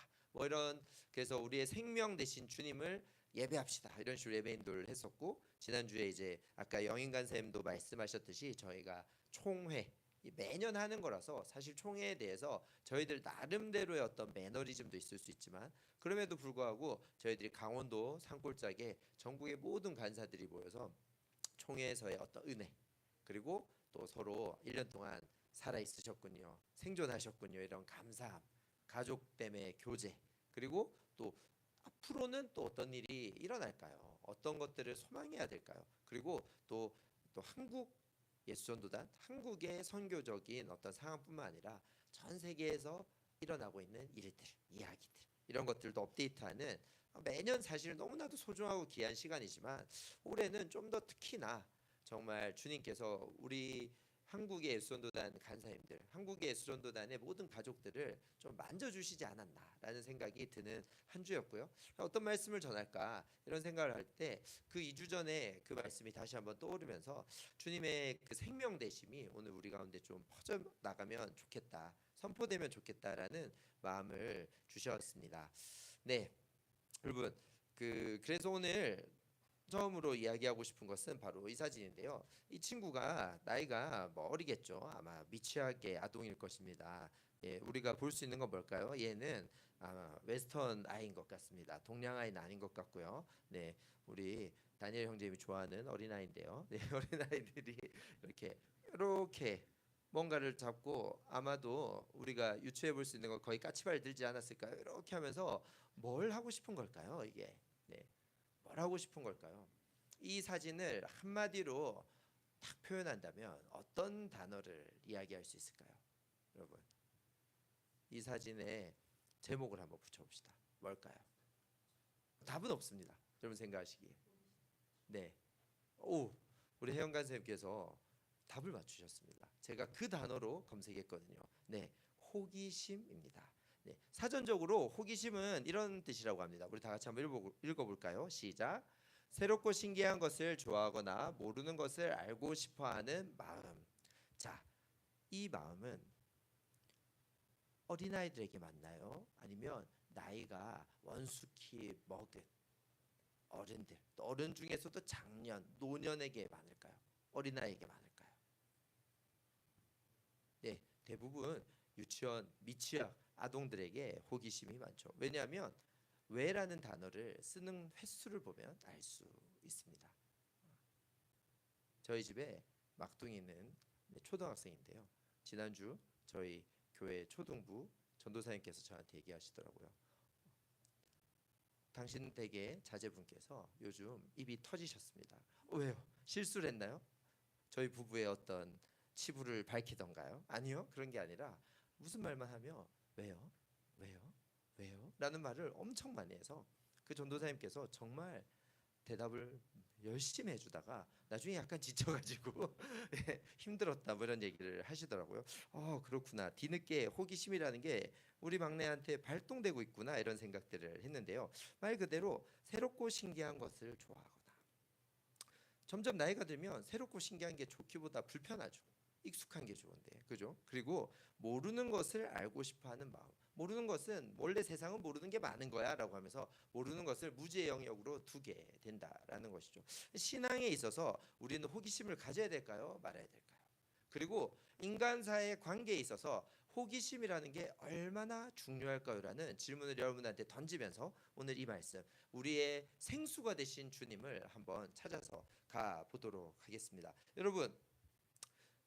그래서 우리의 생명 대신 주님을 예배합시다. 이런 식으로 예배인도를 했었고 지난주에 이제 아까 영인관 쌤도 말씀하셨듯이 저희가 총회 매년 하는 거라서 사실 총회에 대해서 저희들 나름대로의 어떤 매너리즘도 있을 수 있지만 그럼에도 불구하고 저희들이 강원도 산골짜기에 전국의 모든 간사들이 모여서 총회에서의 어떤 은혜 그리고 또 서로 1년 동안 살아 있으셨군요. 생존하셨군요. 이런 감사함, 가족 때문에 교제 그리고 또 앞으로는 또 어떤 일이 일어날까요? 어떤 것들을 소망해야 될까요? 그리고 또 한국 예수전도단, 한국의 선교적인 어떤 상황뿐만 아니라 전 세계에서 일어나고 있는 일들, 이야기들 이런 것들도 업데이트하는 매년 사실 너무나도 소중하고 귀한 시간이지만 올해는 좀 더 특히나 정말 주님께서 우리 한국의 예수전도단 간사님들, 한국의 예수전도단의 모든 가족들을 좀 만져주시지 않았나라는 생각이 드는 한 주였고요. 어떤 말씀을 전할까 이런 생각을 할 때 그 2주 전에 그 말씀이 다시 한번 떠오르면서 주님의 그 생명 되심이 오늘 우리 가운데 좀 퍼져 나가면 좋겠다, 선포되면 좋겠다라는 마음을 주셨습니다. 네, 여러분 그래서 오늘 처음으로 이야기하고 싶은 것은 바로 이 사진인데요. 이 친구가 나이가 뭐 어리겠죠. 아마 미취학의 아동일 것입니다. 예, 우리가 볼 수 있는 건 뭘까요? 얘는 아마 웨스턴 아이인 것 같습니다. 동양 아이는 아닌 것 같고요. 네, 우리 다니엘 형제님이 좋아하는 어린아이인데요. 네, 어린아이들이 이렇게 뭔가를 잡고 아마도 우리가 유추해 볼 수 있는 건 거의 까치발 들지 않았을까요? 이렇게 하면서 뭘 하고 싶은 걸까요? 이게 네. 뭘 하고 싶은 걸까요? 이 사진을 한마디로 딱 표현한다면 어떤 단어를 이야기할 수 있을까요? 여러분 이 사진에 제목을 한번 붙여봅시다. 뭘까요? 답은 없습니다. 여러분 생각하시기에 네, 오 우리 혜영관 선생님께서 답을 맞추셨습니다. 제가 그 단어로 검색했거든요. 네, 호기심입니다. 네, 사전적으로 호기심은 이런 뜻이라고 합니다. 우리 다 같이 한번 읽어볼까요? 시작. 새롭고 신기한 것을 좋아하거나 모르는 것을 알고 싶어하는 마음. 자, 이 마음은 어린아이들에게 맞나요? 아니면 나이가 원숙히 먹은 어른들, 또 어른 중에서도 장년, 노년에게 많을까요? 어린아이에게 많을까요? 네, 대부분 유치원, 미취학 아동들에게 호기심이 많죠. 왜냐하면 왜라는 단어를 쓰는 횟수를 보면 알 수 있습니다. 저희 집에 막둥이는 초등학생인데요. 지난주 저희 교회 초등부 전도사님께서 저한테 얘기하시더라고요. 당신 댁의 자제분께서 요즘 입이 터지셨습니다. 왜요? 실수를 했나요? 저희 부부의 어떤 치부를 밝히던가요? 아니요, 그런 게 아니라 무슨 말만 하며 왜요? 왜요? 왜요? 라는 말을 엄청 많이 해서 그 전도사님께서 정말 대답을 열심히 해주다가 나중에 약간 지쳐가지고 예, 힘들었다 뭐 이런 얘기를 하시더라고요. 그렇구나. 뒤늦게 호기심이라는 게 우리 막내한테 발동되고 있구나 이런 생각들을 했는데요. 말 그대로 새롭고 신기한 것을 좋아하거나 점점 나이가 들면 새롭고 신기한 게 좋기보다 불편하죠. 익숙한 게 좋은데, 그죠? 그리고 모르는 것을 알고 싶어하는 마음. 모르는 것은 원래 세상은 모르는 게 많은 거야라고 하면서 모르는 것을 무지의 영역으로 두게 된다라는 것이죠. 신앙에 있어서 우리는 호기심을 가져야 될까요? 말아야 될까요? 그리고 인간사의 관계에 있어서 호기심이라는 게 얼마나 중요할까요라는 질문을 여러분한테 던지면서 오늘 이 말씀 우리의 생수가 되신 주님을 한번 찾아서 가 보도록 하겠습니다. 여러분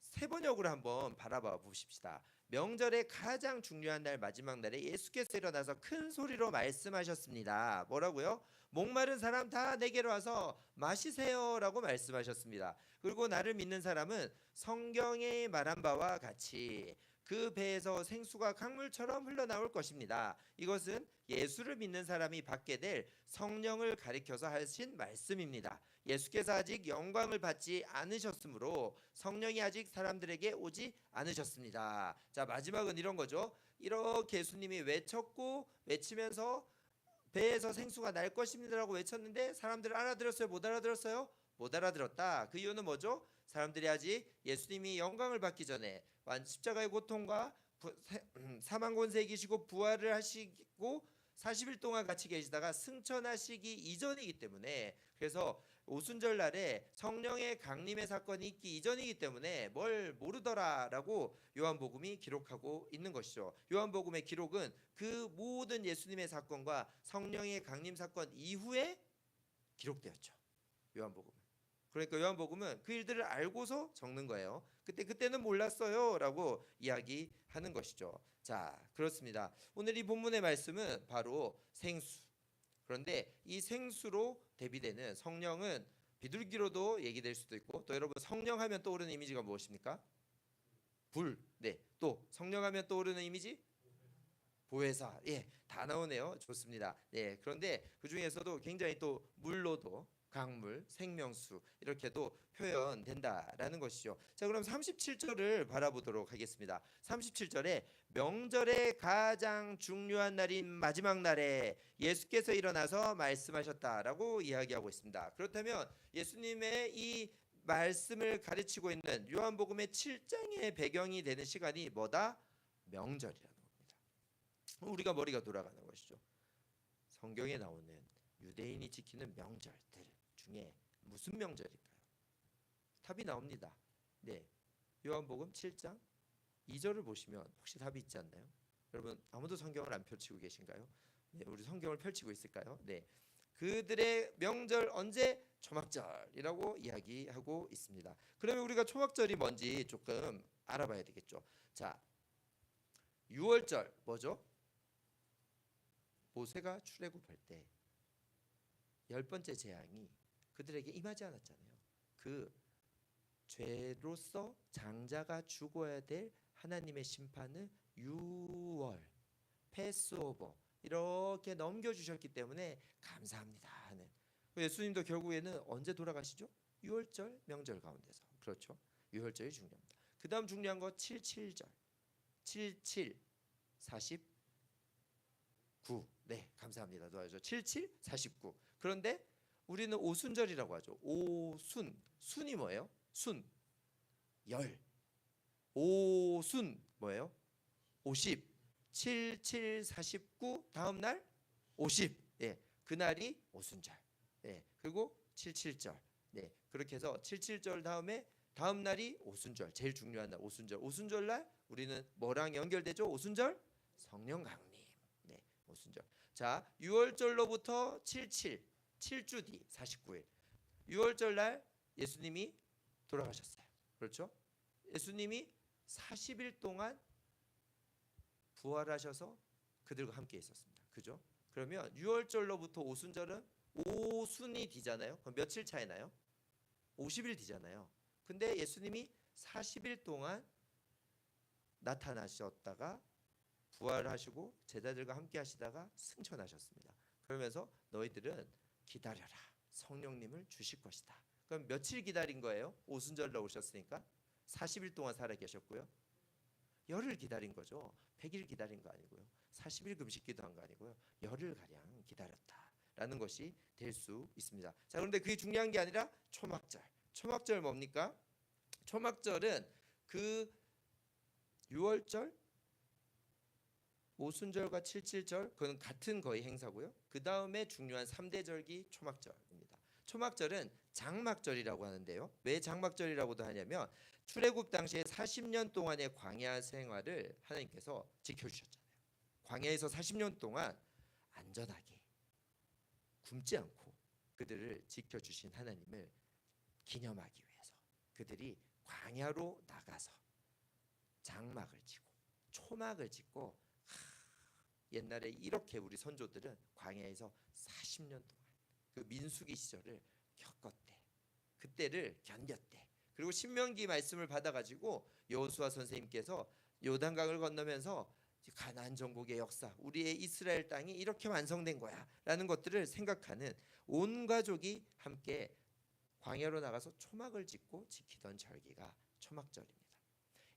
세 번역으로 한번 바라봐 보십시다. 명절의 가장 중요한 날 마지막 날에 예수께서 일어나서 큰 소리로 말씀하셨습니다. 뭐라고요? 목마른 사람 다 내게로 와서 마시세요라고 말씀하셨습니다. 그리고 나를 믿는 사람은 성경에 말한 바와 같이 그 배에서 생수가 강물처럼 흘러나올 것입니다. 이것은 예수를 믿는 사람이 받게 될 성령을 가리켜서 하신 말씀입니다. 예수께서 아직 영광을 받지 않으셨으므로 성령이 아직 사람들에게 오지 않으셨습니다. 자, 마지막은 이런 거죠. 이렇게 예수님이 외쳤고 외치면서 배에서 생수가 날 것입니다라고 외쳤는데 사람들 알아들었어요? 못 알아들었어요? 못 알아들었다. 그 이유는 뭐죠? 사람들이 아직 예수님이 영광을 받기 전에 십자가의 고통과 사망 권세 이기시고 부활을 하시고 40일 동안 같이 계시다가 승천하시기 이전이기 때문에 그래서 오순절 날에 성령의 강림의 사건이 있기 이전이기 때문에 뭘 모르더라라고 요한복음이 기록하고 있는 것이죠. 요한복음의 기록은 그 모든 예수님의 사건과 성령의 강림 사건 이후에 기록되었죠. 요한복음은. 그러니까 요한복음은 그 일들을 알고서 적는 거예요. 그때는 몰랐어요라고 이야기하는 것이죠. 자, 그렇습니다. 오늘 이 본문의 말씀은 바로 생수. 그런데 이 생수로 대비되는 성령은 비둘기로도 얘기될 수도 있고, 또 여러분 성령하면 떠오르는 이미지가 무엇입니까? 불. 네. 또 성령하면 떠오르는 이미지? 보혜사. 예, 다 나오네요. 좋습니다. 네. 그런데 그 중에서도 굉장히 또 물로도 강물, 생명수 이렇게도 표현된다라는 것이죠. 자, 그럼 37절을 바라보도록 하겠습니다. 37절에 명절의 가장 중요한 날인 마지막 날에 예수께서 일어나서 말씀하셨다라고 이야기하고 있습니다. 그렇다면 예수님의 이 말씀을 가르치고 있는 요한복음의 7장의 배경이 되는 시간이 뭐다? 명절이라는 겁니다. 우리가 머리가 돌아가는 것이죠. 성경에 나오는 유대인이 지키는 명절들 중에 무슨 명절일까요? 답이 나옵니다. 네, 요한복음 7장 2절을 보시면 혹시 답이 있지 않나요? 여러분 아무도 성경을 안 펼치고 계신가요? 네, 우리 성경을 펼치고 있을까요? 네, 그들의 명절 언제? 초막절이라고 이야기하고 있습니다. 그러면 우리가 초막절이 뭔지 조금 알아봐야 되겠죠. 자, 6월절 뭐죠? 모세가 출애굽할 때 10번째 재앙이 그들에게 임하지 않았잖아요. 그 죄로서 장자가 죽어야 될 하나님의 심판을 6월 패스오버 이렇게 넘겨주셨기 때문에 감사합니다 하는. 예수님도 결국에는 언제 돌아가시죠? 6월절 명절 가운데서. 그렇죠. 6월절이 중요합니다. 그 다음 중요한 거 77절 77 49. 네, 감사합니다. 도와줘. 77 49. 그런데 우리는 오순절이라고 하죠. 오순. 순이 뭐예요? 순. 열. 오순 뭐예요? 50. 77 49 다음 날 50. 예. 그날이 오순절. 예. 그리고 77절. 네. 그렇게 해서 77절 다음에 다음 날이 오순절. 제일 중요한 날 오순절. 오순절 날 우리는 뭐랑 연결되죠? 오순절? 성령 강림. 네. 오순절. 자, 6월절로부터 77 7주 뒤 49일 6월절 날 예수님이 돌아가셨어요. 그렇죠? 예수님이 40일 동안 부활하셔서 그들과 함께 있었습니다. 그죠? 그러면 6월절로부터 오순절은 오순이 뒤잖아요. 그럼 며칠 차이나요? 50일 뒤잖아요. 근데 예수님이 40일 동안 나타나셨다가 부활하시고 제자들과 함께 하시다가 승천하셨습니다. 그러면서 너희들은 기다려라. 성령님을 주실 것이다. 그럼 며칠 기다린 거예요? 오순절로 오셨으니까 40일 동안 살아 계셨고요. 열흘 기다린 거죠. 100일 기다린 거 아니고요. 40일 금식기도 한 거 아니고요. 열흘 가량 기다렸다라는 것이 될 수 있습니다. 자, 그런데 그게 중요한 게 아니라 초막절. 초막절 뭡니까? 초막절은 그 6월절 오순절과 77절 그건 같은 거의 행사고요. 그 다음에 중요한 3대 절기 초막절입니다. 초막절은 장막절이라고 하는데요. 왜 장막절이라고도 하냐면 출애굽 당시에 40년 동안의 광야 생활을 하나님께서 지켜주셨잖아요. 광야에서 40년 동안 안전하게 굶지 않고 그들을 지켜주신 하나님을 기념하기 위해서 그들이 광야로 나가서 장막을 치고 초막을 짓고 옛날에 이렇게 우리 선조들은 광야에서 40년 동안 그 민수기 시절을 겪었대. 그때를 견뎠대. 그리고 신명기 말씀을 받아가지고 여호수아 선생님께서 요단강을 건너면서 가나안 전국의 역사, 우리의 이스라엘 땅이 이렇게 완성된 거야라는 것들을 생각하는 온 가족이 함께 광야로 나가서 초막을 짓고 지키던 절기가 초막절입니다.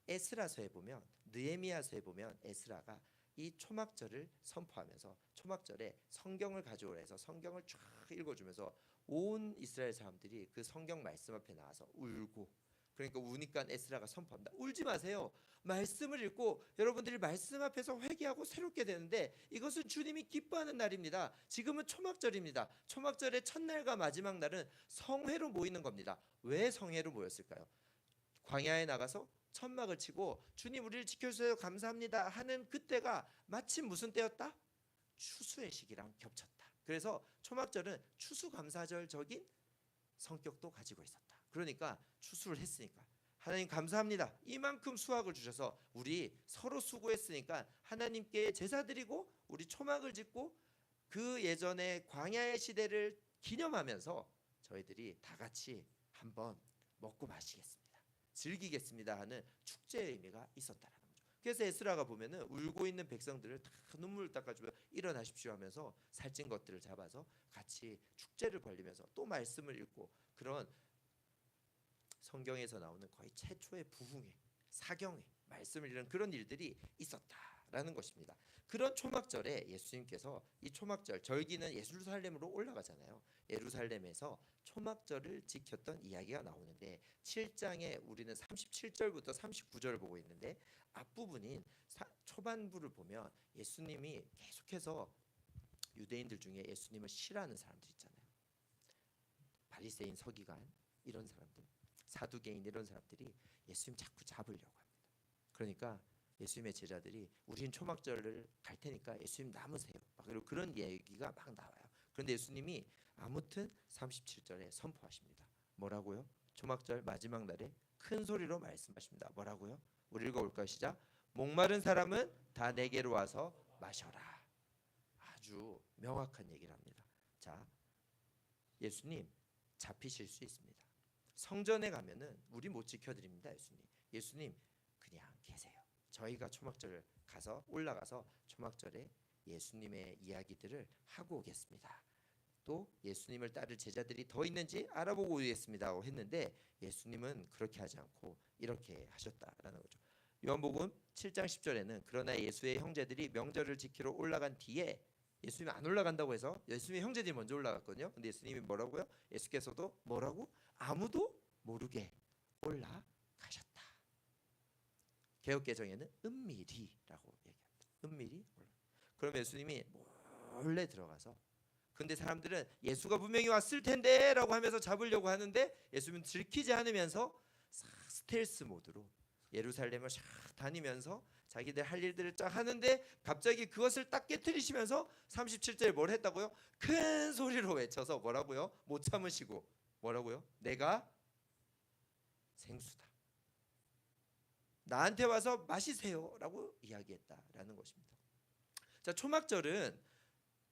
에스라서에 보면 느헤미야서에 보면 에스라가 이 초막절을 선포하면서 초막절에 성경을 가져오라 해서 성경을 쫙 읽어주면서 온 이스라엘 사람들이 그 성경 말씀 앞에 나와서 울고 그러니까 우니까 에스라가 선포합니다. 울지 마세요. 말씀을 읽고 여러분들이 말씀 앞에서 회개하고 새롭게 되는데 이것은 주님이 기뻐하는 날입니다. 지금은 초막절입니다. 초막절의 첫날과 마지막 날은 성회로 모이는 겁니다. 왜 성회로 모였을까요? 광야에 나가서 천막을 치고 주님 우리를 지켜주셔서 감사합니다 하는 그때가 마침 무슨 때였다? 추수의 시기랑 겹쳤다. 그래서 초막절은 추수감사절적인 성격도 가지고 있었다. 그러니까 추수를 했으니까 하나님 감사합니다. 이만큼 수확을 주셔서 우리 서로 수고했으니까 하나님께 제사 드리고 우리 초막을 짓고 그 예전의 광야의 시대를 기념하면서 저희들이 다 같이 한번 먹고 마시겠습니다. 즐기겠습니다 하는 축제의 의미가 있었다라는 거죠. 그래서 에스라가 보면은 울고 있는 백성들을 다 눈물을 닦아주며 일어나십시오 하면서 살찐 것들을 잡아서 같이 축제를 벌리면서 또 말씀을 읽고 그런 성경에서 나오는 거의 최초의 부흥회, 사경회, 말씀을 읽는 그런 일들이 있었다라는 것입니다. 그런 초막절에 예수님께서 이 초막절 절기는 예루살렘으로 올라가잖아요. 예루살렘에서 초막절을 지켰던 이야기가 나오는데 7장에 우리는 37절부터 39절을 보고 있는데 앞부분인 초반부를 보면 예수님이 계속해서 유대인들 중에 예수님을 싫어하는 사람들 있잖아요. 바리새인, 서기관 이런 사람들, 사두개인 이런 사람들이 예수님 자꾸 잡으려고 합니다. 그러니까 예수님의 제자들이 우린 초막절을 갈 테니까 예수님 남으세요. 그리고 그런 얘기가 막 나와요. 그런데 예수님이 아무튼 37절에 선포하십니다. 뭐라고요? 초막절 마지막 날에 큰 소리로 말씀하십니다. 뭐라고요? 우리 읽어볼까요? 시작. 목마른 사람은 다 내게로 와서 마셔라. 아주 명확한 얘기를 합니다. 자, 예수님 잡히실 수 있습니다. 성전에 가면은 우리 못 지켜드립니다. 예수님 그냥 계세요. 저희가 초막절 가서 올라가서 초막절에 예수님의 이야기들을 하고 오겠습니다. 또 예수님을 따를 제자들이 더 있는지 알아보고 오겠습니다 했는데 예수님은 그렇게 하지 않고 이렇게 하셨다라는 거죠. 요한복음 7장 10절에는 그러나 예수의 형제들이 명절을 지키러 올라간 뒤에 예수님이 안 올라간다고 해서 예수님의 형제들이 먼저 올라갔거든요. 근데 예수님이 뭐라고요? 예수께서도 뭐라고? 아무도 모르게 올라가셨다. 개역개정에는 은밀히라고 얘기합니다. 은밀히 올라. 그럼 예수님이 몰래 들어가서 근데 사람들은 예수가 분명히 왔을 텐데라고 하면서 잡으려고 하는데 예수님은 들키지 않으면서 스텔스 모드로 예루살렘을 샥 다니면서 자기들 할 일들을 쫙 하는데 갑자기 그것을 딱 깨트리시면서 37절에 뭘 했다고요? 큰 소리로 외쳐서 뭐라고요? 못 참으시고 뭐라고요? 내가 생수다. 나한테 와서 마시세요라고 이야기했다라는 것입니다. 자, 초막절은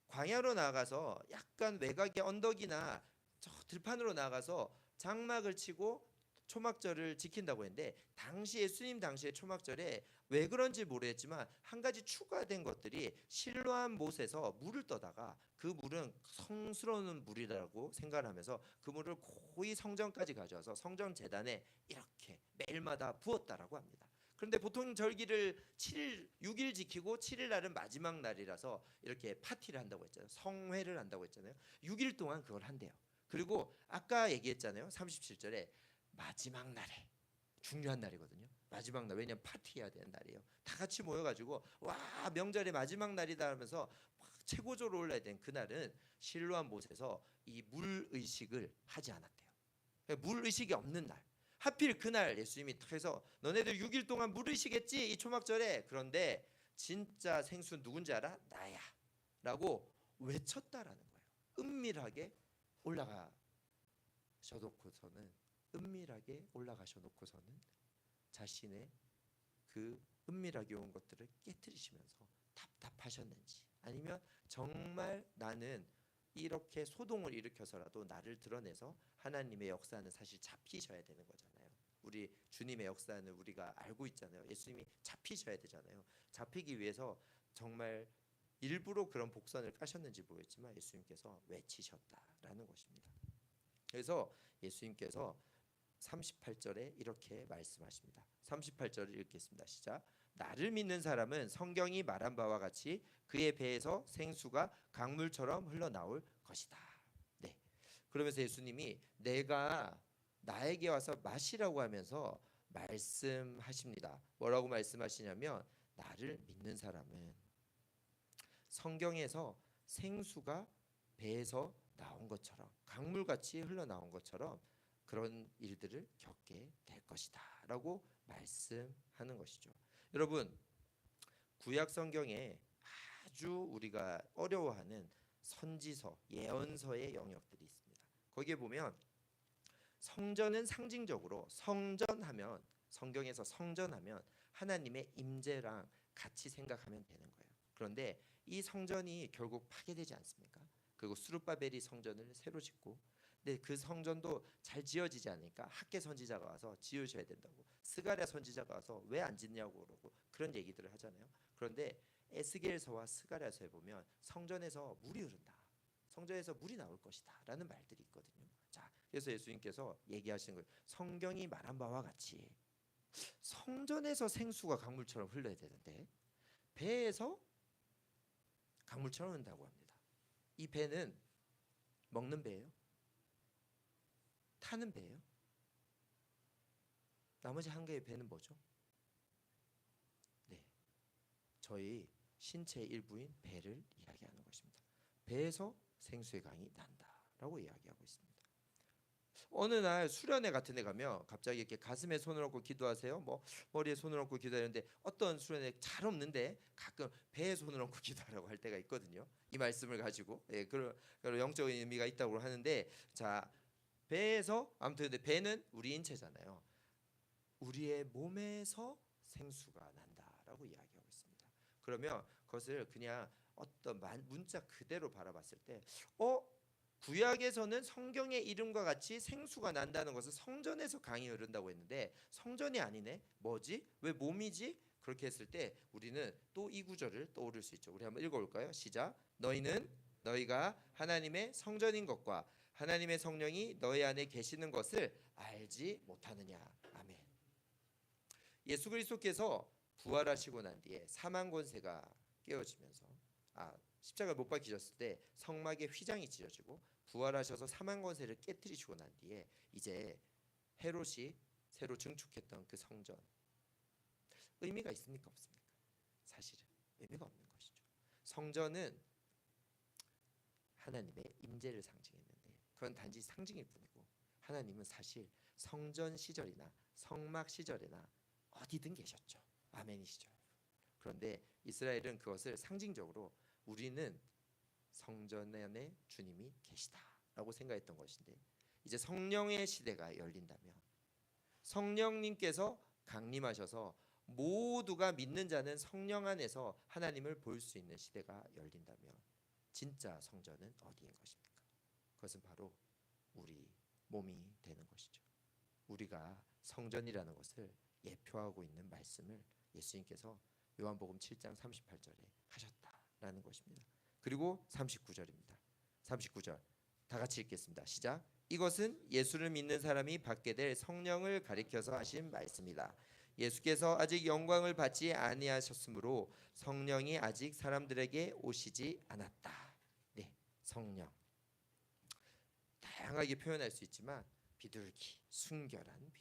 광야로 나가서 약간 외곽의 언덕이나 저 들판으로 나가서 장막을 치고 초막절을 지킨다고 했는데 당시 예수님 당시의 초막절에 왜 그런지 모르겠지만 한 가지 추가된 것들이 실로암 못에서 물을 떠다가 그 물은 성스러운 물이라고 생각하면서 그 물을 고이 성전까지 가져와서 성전 제단에 이렇게 매일마다 부었다라고 합니다. 그런데 보통 절기를 6일 지키고 7일 날은 마지막 날이라서 이렇게 파티를 한다고 했잖아요. 성회를 한다고 했잖아요. 6일 동안 그걸 한대요. 그리고 아까 얘기했잖아요. 37절에 마지막 날에 중요한 날이거든요. 마지막 날 왜냐면 파티해야 되는 날이에요. 다 같이 모여가지고 와 명절의 마지막 날이다 하면서 막 최고조로 올라야 되는 그날은 실로암 못에서 이 물 의식을 하지 않았대요. 그러니까 물 의식이 없는 날. 하필 그날 예수님이 해서 너네들 6일 동안 물 의식했지 이 초막절에. 그런데 진짜 생수 누군지 알아? 나야 라고 외쳤다라는 거예요. 은밀하게 올라가셔놓고서는 자신의 그 은밀하게 온 것들을 깨트리시면서 답답하셨는지 아니면 정말 나는 이렇게 소동을 일으켜서라도 나를 드러내서 하나님의 역사는 사실 잡히셔야 되는 거잖아요. 우리 주님의 역사는 우리가 알고 있잖아요. 예수님이 잡히셔야 되잖아요. 잡히기 위해서 정말 일부러 그런 복선을 까셨는지 모르겠지만 예수님께서 외치셨다라는 것입니다. 그래서 예수님께서 38절에 이렇게 말씀하십니다. 38절을 읽겠습니다. 시작. 나를 믿는 사람은 성경이 말한 바와 같이 그의 배에서 생수가 강물처럼 흘러나올 것이다. 네. 그러면서 예수님이 내가 나에게 와서 마시라고 하면서 말씀하십니다. 뭐라고 말씀하시냐면 나를 믿는 사람은 성경에서 생수가 배에서 나온 것처럼 강물같이 흘러나온 것처럼 그런 일들을 겪게 될 것이다 라고 말씀하는 것이죠. 여러분, 구약 성경에 아주 우리가 어려워하는 선지서, 예언서의 영역들이 있습니다. 거기에 보면 성전은 상징적으로 성전하면, 성경에서 성전하면 하나님의 임재랑 같이 생각하면 되는 거예요. 그런데 이 성전이 결국 파괴되지 않습니까? 그리고 스룹바벨이 성전을 새로 짓고, 근데 그 성전도 잘 지어지지 않으니까 학개 선지자가 와서 지으셔야 된다고, 스가랴 선지자가 와서 왜 안 짓냐고 그러고 그런 얘기들을 하잖아요. 그런데 에스겔서와 스가랴서에 보면 성전에서 물이 흐른다, 성전에서 물이 나올 것이다 라는 말들이 있거든요. 자, 그래서 예수님께서 얘기하시는 거예요. 성경이 말한 바와 같이 성전에서 생수가 강물처럼 흘러야 되는데 배에서 강물처럼 흐른다고 합니다. 이 배는 먹는 배예요? 타는 배예요? 나머지 한 개의 배는 뭐죠? 네, 저희 신체의 일부인 배를 이야기하는 것입니다. 배에서 생수의 강이 난다라고 이야기하고 있습니다. 어느 날 수련회 같은 데 가면 갑자기 이렇게 가슴에 손을 얹고 기도하세요, 뭐 머리에 손을 얹고 기도하는데, 어떤 수련회 잘 없는데 가끔 배에 손을 얹고 기도하라고 할 때가 있거든요. 이 말씀을 가지고, 예, 그런 영적인 의미가 있다고 하는데, 자, 배에서, 아무튼 근데 배는 우리 인체잖아요. 우리의 몸에서 생수가 난다라고 이야기하고 있습니다. 그러면 그것을 그냥 어떤 문자 그대로 바라봤을 때, 구약에서는 성경의 이름과 같이 생수가 난다는 것은 성전에서 강이 흐른다고 했는데 성전이 아니네, 뭐지? 왜 몸이지? 그렇게 했을 때 우리는 또 이 구절을 떠올릴 수 있죠. 우리 한번 읽어볼까요? 시작. 너희가 하나님의 성전인 것과 하나님의 성령이 너희 안에 계시는 것을 알지 못하느냐. 아멘. 예수 그리스도께서 부활하시고 난 뒤에 사망 권세가 깨어지면서, 십자가 못 박히셨을 때 성막에 휘장이 찢어지고 부활하셔서 사망 권세를 깨뜨리시고 난 뒤에 이제 헤롯이 새로 증축했던 그 성전, 의미가 있습니까 없습니까? 사실은 의미가 없는 것이죠. 성전은 하나님의 임재를 상징했는데 그건 단지 상징일 뿐이고, 하나님은 사실 성전 시절이나 성막 시절에나 어디든 계셨죠. 아멘이시죠. 그런데 이스라엘은 그것을 상징적으로 우리는 성전 안에 주님이 계시다라고 생각했던 것인데, 이제 성령의 시대가 열린다면, 성령님께서 강림하셔서 모두가 믿는 자는 성령 안에서 하나님을 볼 수 있는 시대가 열린다면 진짜 성전은 어디인 것입니까? 그것은 바로 우리 몸이 되는 것이죠. 우리가 성전이라는 것을 예표하고 있는 말씀을 예수님께서 요한복음 7장 38절에 하셨다라는 것입니다. 그리고 39절입니다. 39절 다 같이 읽겠습니다. 시작. 이것은 예수를 믿는 사람이 받게 될 성령을 가리켜서 하신 말씀이다. 예수께서 아직 영광을 받지 아니하셨으므로 성령이 아직 사람들에게 오시지 않았다. 네, 성령 다양하게 표현할 수 있지만 비둘기, 순결한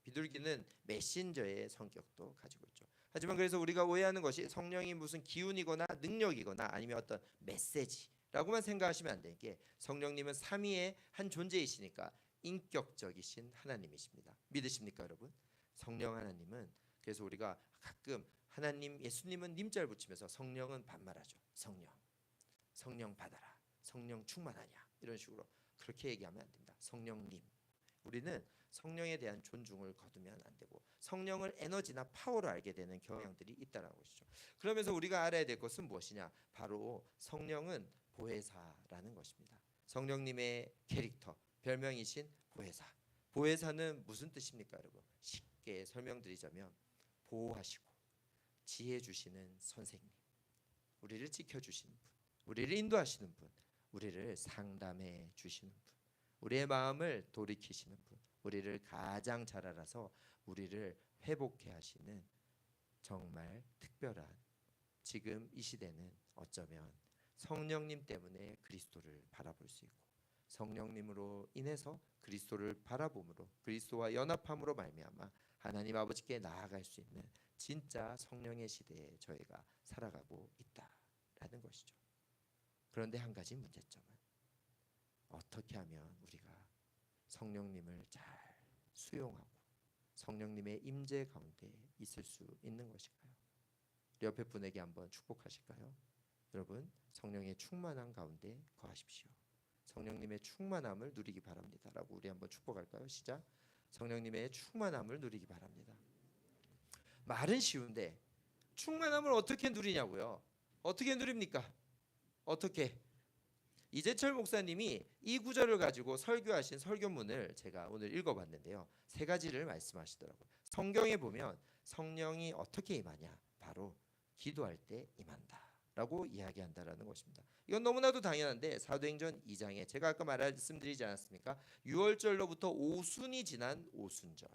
비둘기는 메신저의 성격도 가지고 있죠. 하지만 그래서 우리가 오해하는 것이 성령이 무슨 기운이거나 능력이거나 아니면 어떤 메시지라고만 생각하시면 안 되는 게, 성령님은 삼위의 한 존재이시니까 인격적이신 하나님이십니다. 믿으십니까 여러분? 성령 하나님은, 그래서 우리가 가끔 하나님, 예수님은 님자를 붙이면서 성령은 반말하죠. 성령 받아라, 성령 충만하냐, 이런 식으로 그렇게 얘기하면 안 됩니다. 성령님, 우리는 성령에 대한 존중을 거두면 안 되고 성령을 에너지나 파워로 알게 되는 경향들이 있다는 것이죠. 그러면서 우리가 알아야 될 것은 무엇이냐? 바로 성령은 보혜사라는 것입니다. 성령님의 캐릭터, 별명이신 보혜사. 보혜사는 무슨 뜻입니까 여러분? 쉽게 설명드리자면 보호하시고 지혜 주시는 선생님, 우리를 지켜주시는 분, 우리를 인도하시는 분, 우리를 상담해 주시는 분, 우리의 마음을 돌이키시는 분, 우리를 가장 잘 알아서 우리를 회복해 하시는 정말 특별한, 지금 이 시대는 어쩌면 성령님 때문에 그리스도를 바라볼 수 있고 성령님으로 인해서 그리스도를 바라봄으로 그리스도와 연합함으로 말미암아 하나님 아버지께 나아갈 수 있는 진짜 성령의 시대에 저희가 살아가고 있다라는 것이죠. 그런데 한 가지 문제점은 어떻게 하면 우리가 성령님을 잘 수용하고 성령님의 임재 가운데 있을 수 있는 것일까요? 옆에 분에게 한번 축복하실까요? 여러분, 성령의 충만한 가운데 거하십시오. 성령님의 충만함을 누리기 바랍니다 라고 우리 한번 축복할까요? 시작. 성령님의 충만함을 누리기 바랍니다. 말은 쉬운데 충만함을 어떻게 누리냐고요? 어떻게 누립니까? 어떻게? 이재철 목사님이 이 구절을 가지고 설교하신 설교문을 제가 오늘 읽어봤는데요. 세 가지를 말씀하시더라고요. 성경에 보면 성령이 어떻게 임하냐? 바로 기도할 때 임한다 라고 이야기한다라는 것입니다. 이건 너무나도 당연한데 사도행전 2장에 제가 아까 말씀드리지 않았습니까? 유월절로부터 오순이 지난 오순절,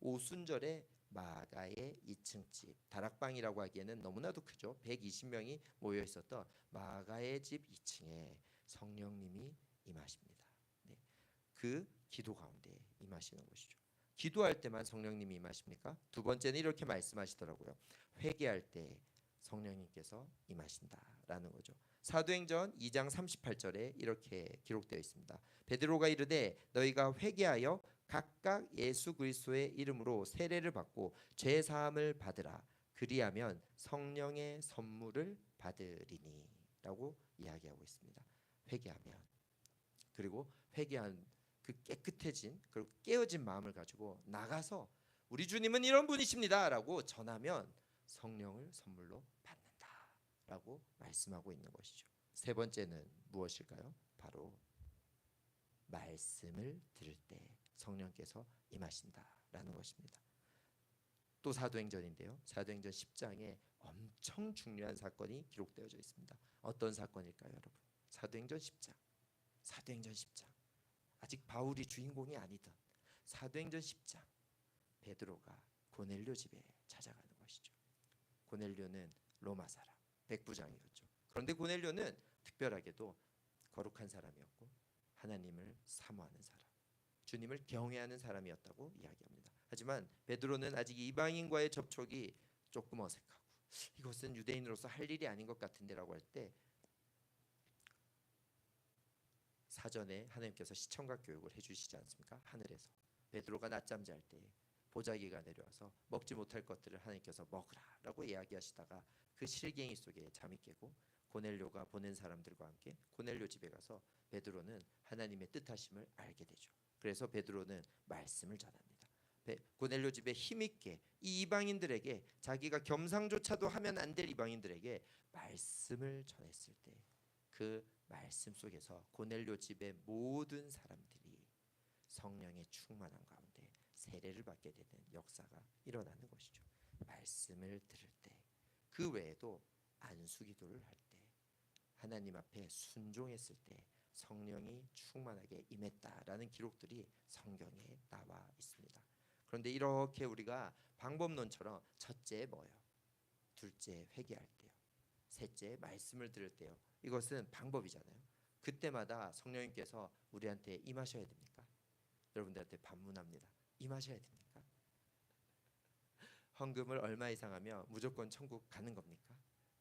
오순절에 마가의 2층 집, 다락방이라고 하기에는 너무나도 크죠. 120명이 모여 있었던 마가의 집 2층에 성령님이 임하십니다. 네. 그 기도 가운데 임하시는 것이죠. 기도할 때만 성령님이 임하십니까? 두 번째는 이렇게 말씀하시더라고요. 회개할 때 성령님께서 임하신다라는 거죠. 사도행전 2장 38절에 이렇게 기록되어 있습니다. 베드로가 이르되 너희가 회개하여 각각 예수 그리스도의 이름으로 세례를 받고 죄 사함을 받으라. 그리하면 성령의 선물을 받으리니라고 이야기하고 있습니다. 회개하면, 그리고 회개한 그 깨끗해진 그리고 깨어진 마음을 가지고 나가서 우리 주님은 이런 분이십니다라고 전하면 성령을 선물로 받는다라고 말씀하고 있는 것이죠. 세 번째는 무엇일까요? 바로 말씀을 들을 때 성령께서 임하신다라는 것입니다. 또 사도행전인데요. 사도행전 10장에 엄청 중요한 사건이 기록되어져 있습니다. 어떤 사건일까요, 여러분? 사도행전 10장. 사도행전 10장. 아직 바울이 주인공이 아니던 사도행전 10장. 베드로가 고넬료 집에 찾아가는 것이죠. 고넬료는 로마 사람, 백부장이었죠. 그런데 고넬료는 특별하게도 거룩한 사람이었고 하나님을 사모하는 사람, 주님을 경외하는 사람이었다고 이야기합니다. 하지만 베드로는 아직 이방인과의 접촉이 조금 어색하고 이것은 유대인으로서 할 일이 아닌 것 같은데라고 할 때 사전에 하나님께서 시청각 교육을 해주시지 않습니까? 하늘에서 베드로가 낮잠 잘 때 보자기가 내려와서 먹지 못할 것들을 하나님께서 먹으라라고 이야기하시다가 그 실갱이 속에 잠이 깨고 고넬료가 보낸 사람들과 함께 고넬료 집에 가서 베드로는 하나님의 뜻하심을 알게 되죠. 그래서 베드로는 말씀을 전합니다. 고넬료 집에 힘있게 이 이방인들에게 자기가 겸상조차도 하면 안 될 이방인들에게 말씀을 전했을 때 그 말씀 속에서 고넬료 집의 모든 사람들이 성령의 충만한 가운데 세례를 받게 되는 역사가 일어나는 것이죠. 말씀을 들을 때, 그 외에도 안수기도를 할 때, 하나님 앞에 순종했을 때 성령이 충만하게 임했다라는 기록들이 성경에 나와 있습니다. 그런데 이렇게 우리가 방법론처럼 첫째 뭐요? 둘째 회개할 때요. 셋째 말씀을 들을 때요. 이것은 방법이잖아요. 그때마다 성령님께서 우리한테 임하셔야 됩니까? 여러분들한테 반문합니다. 임하셔야 됩니까? 헌금을 얼마 이상 하면 무조건 천국 가는 겁니까?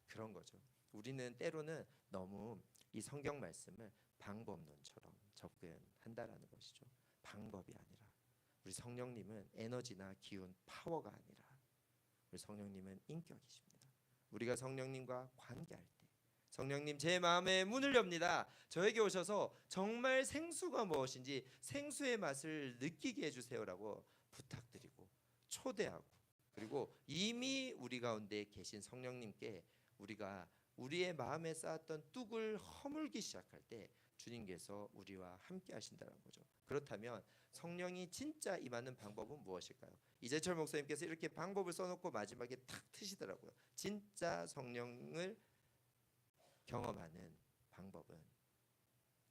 그런 거죠. 우리는 때로는 너무 이 성경 말씀을 방법론처럼 접근한다라는 것이죠. 방법이 아니라 우리 성령님은 에너지나 기운, 파워가 아니라 우리 성령님은 인격이십니다. 우리가 성령님과 관계할 때 성령님 제 마음에 문을 엽니다. 저에게 오셔서 정말 생수가 무엇인지 생수의 맛을 느끼게 해주세요라고 부탁드리고 초대하고, 그리고 이미 우리 가운데 계신 성령님께 우리가 우리의 마음에 쌓았던 뚝을 허물기 시작할 때 주님께서 우리와 함께 하신다는 거죠. 그렇다면 성령이 진짜 임하는 방법은 무엇일까요? 이재철 목사님께서 이렇게 방법을 써놓고 마지막에 탁 트시더라고요. 진짜 성령을 경험하는 방법은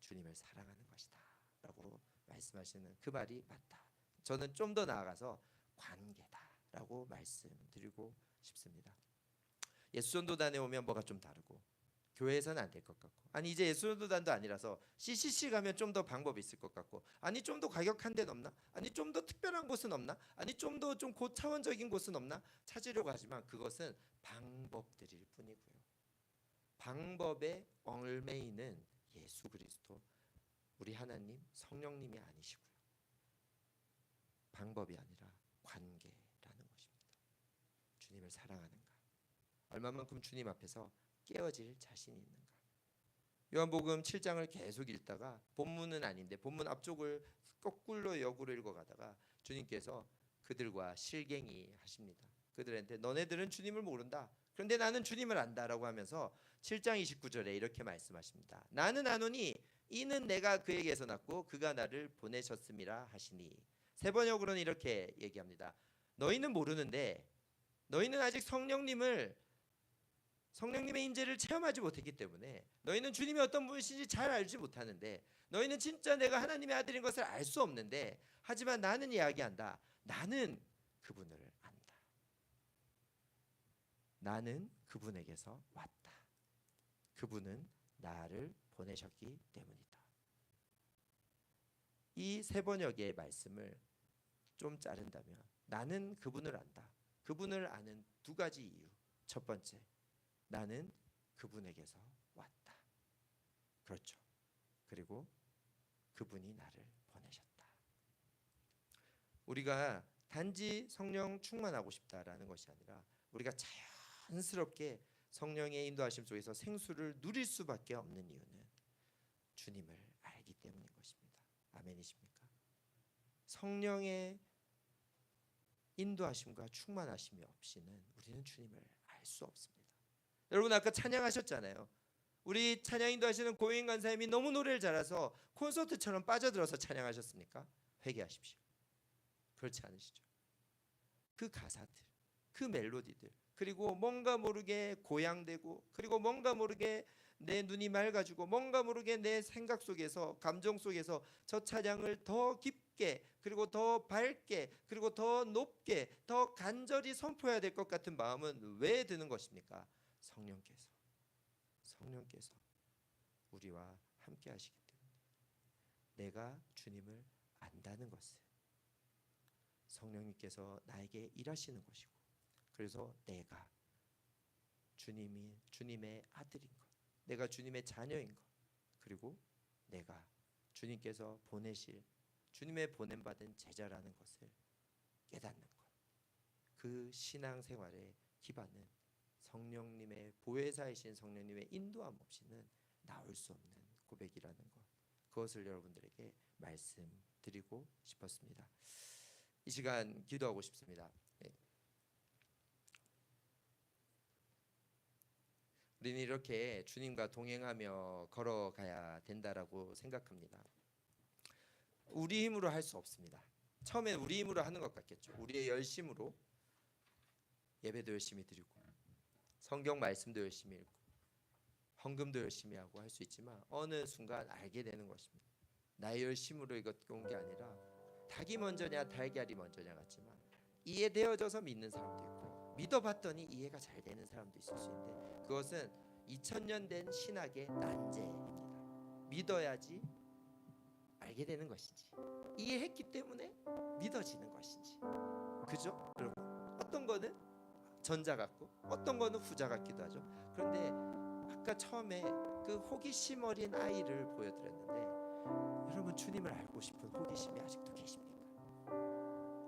주님을 사랑하는 것이다 라고 말씀하시는 그 말이 맞다. 저는 좀 더 나아가서 관계다 라고 말씀드리고 싶습니다. 예수전도단에 오면 뭐가 좀 다르고 교회에서는 안 될 것 같고, 아니 이제 예수도단도 아니라서 CCC 가면 좀 더 방법이 있을 것 같고, 아니 좀 더 과격한 데는 없나? 아니 좀 더 특별한 곳은 없나? 아니 좀 더 좀 고차원적인 곳은 없나? 찾으려고 하지만 그것은 방법들일 뿐이고요. 방법의 얽매이는 예수 그리스도, 우리 하나님 성령님이 아니시고요. 방법이 아니라 관계라는 것입니다. 주님을 사랑하는가? 얼마만큼 주님 앞에서 깨어질 자신이 있는가? 요한복음 7장을 계속 읽다가 본문은 아닌데 본문 앞쪽을 거꾸로 역으로 읽어가다가 주님께서 그들과 실갱이 하십니다. 그들한테 너네들은 주님을 모른다. 그런데 나는 주님을 안다라고 하면서 7장 29절에 이렇게 말씀하십니다. 나는 아노니 이는 내가 그에게서 났고 그가 나를 보내셨음이라 하시니. 세 번역으로는 이렇게 얘기합니다. 너희는 모르는데, 너희는 아직 성령님의 인재를 체험하지 못했기 때문에 너희는 주님이 어떤 분이신지 잘 알지 못하는데, 너희는 진짜 내가 하나님의 아들인 것을 알 수 없는데, 하지만 나는 이야기한다. 나는 그분을 안다. 나는 그분에게서 왔다. 그분은 나를 보내셨기 때문이다. 이 세 번역의 말씀을 좀 자른다면, 나는 그분을 안다. 그분을 아는 두 가지 이유. 첫 번째, 나는 그분에게서 왔다. 그렇죠. 그리고 그분이 나를 보내셨다. 우리가 단지 성령 충만하고 싶다라는 것이 아니라, 우리가 자연스럽게 성령의 인도하심 속에서 생수를 누릴 수밖에 없는 이유는 주님을 알기 때문인 것입니다. 아멘이십니까? 성령의 인도하심과 충만하심이 없이는 우리는 주님을 알 수 없습니다. 여러분 아까 찬양하셨잖아요. 우리 찬양 인도하시는 고인 간사님이 너무 노래를 잘해서 콘서트처럼 빠져들어서 찬양하셨습니까? 회개하십시오. 그렇지 않으시죠? 그 가사들, 그 멜로디들, 그리고 뭔가 모르게 고양되고, 그리고 뭔가 모르게 내 눈이 맑아지고, 뭔가 모르게 내 생각 속에서, 감정 속에서 저 찬양을 더 깊게, 그리고 더 밝게, 그리고 더 높게, 더 간절히 선포해야 될 것 같은 마음은 왜 드는 것입니까? 성령께서 우리와 함께 하시기 때문에. 내가 주님을 안다는 것은 성령님께서 나에게 일하시는 것이고, 그래서 내가 주님의 아들인 것, 내가 주님의 자녀인 것, 그리고 내가 주님께서 보내실, 주님의 보냄받은 제자라는 것을 깨닫는 것. 그 신앙생활의 기반은 성령님의 보혜사이신 성령님의 인도함 없이는 나올 수 없는 고백이라는 것, 그것을 여러분들에게 말씀드리고 싶었습니다. 이 시간 기도하고 싶습니다. 우리는 이렇게 주님과 동행하며 걸어가야 된다라고 생각합니다. 우리 힘으로 할 수 없습니다. 처음엔 우리 힘으로 하는 것 같겠죠. 우리의 열심으로 예배도 열심히 드리고, 성경 말씀도 열심히 읽고, 헌금도 열심히 하고 할 수 있지만, 어느 순간 알게 되는 것입니다. 나의 열심으로 이것 온 게 아니라 닭이 먼저냐 달걀이 먼저냐 같지만, 이해되어져서 믿는 사람도 있고, 믿어봤더니 이해가 잘 되는 사람도 있을 수 있는데, 그것은 2000년 된 신학의 난제입니다. 믿어야지 알게 되는 것인지, 이해했기 때문에 믿어지는 것인지, 그죠? 여러분, 어떤 거는 전자 같고 어떤 거는 후자 같기도 하죠. 그런데 아까 처음에 그 호기심 어린 아이를 보여드렸는데, 여러분 주님을 알고 싶은 호기심이 아직도 계십니까?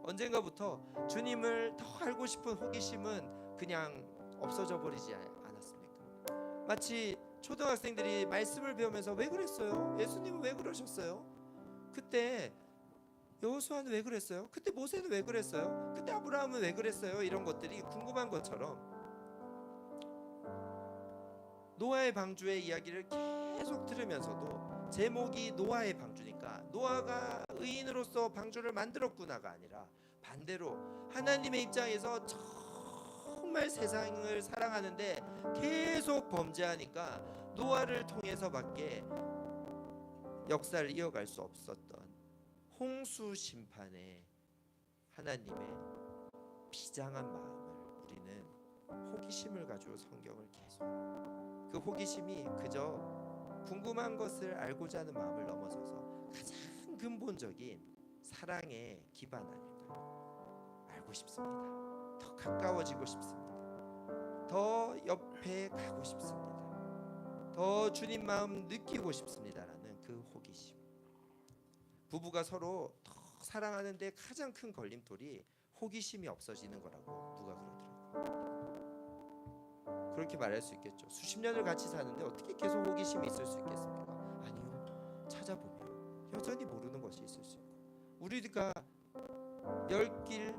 언젠가부터 주님을 더 알고 싶은 호기심은 그냥 없어져 버리지 않았습니까? 마치 초등학생들이 말씀을 배우면서 왜 그랬어요? 예수님은 왜 그러셨어요? 그때 여호수아는 왜 그랬어요? 그때 모세는 왜 그랬어요? 그때 아브라함은 왜 그랬어요? 이런 것들이 궁금한 것처럼, 노아의 방주의 이야기를 계속 들으면서도 제목이 노아의 방주니까 노아가 의인으로서 방주를 만들었구나가 아니라, 반대로 하나님의 입장에서 정말 세상을 사랑하는데 계속 범죄하니까 노아를 통해서밖에 역사를 이어갈 수 없었던 홍수 심판에 하나님의 비장한 마음을 우리는 호기심을 가지고 성경을 계속, 그 호기심이 그저 궁금한 것을 알고자 하는 마음을 넘어서서 가장 근본적인 사랑의 기반 아닐까요? 알고 싶습니다. 더 가까워지고 싶습니다. 더 옆에 가고 싶습니다. 더 주님 마음 느끼고 싶습니다라는 그 호기심. 부부가 서로 더 사랑하는데 가장 큰 걸림돌이 호기심이 없어지는 거라고 누가 그러더라고요. 그렇게 말할 수 있겠죠. 수십 년을 같이 사는데 어떻게 계속 호기심이 있을 수 있겠습니까? 아니요. 찾아보면 여전히 모르는 것이 있을 수 있고, 우리가 10길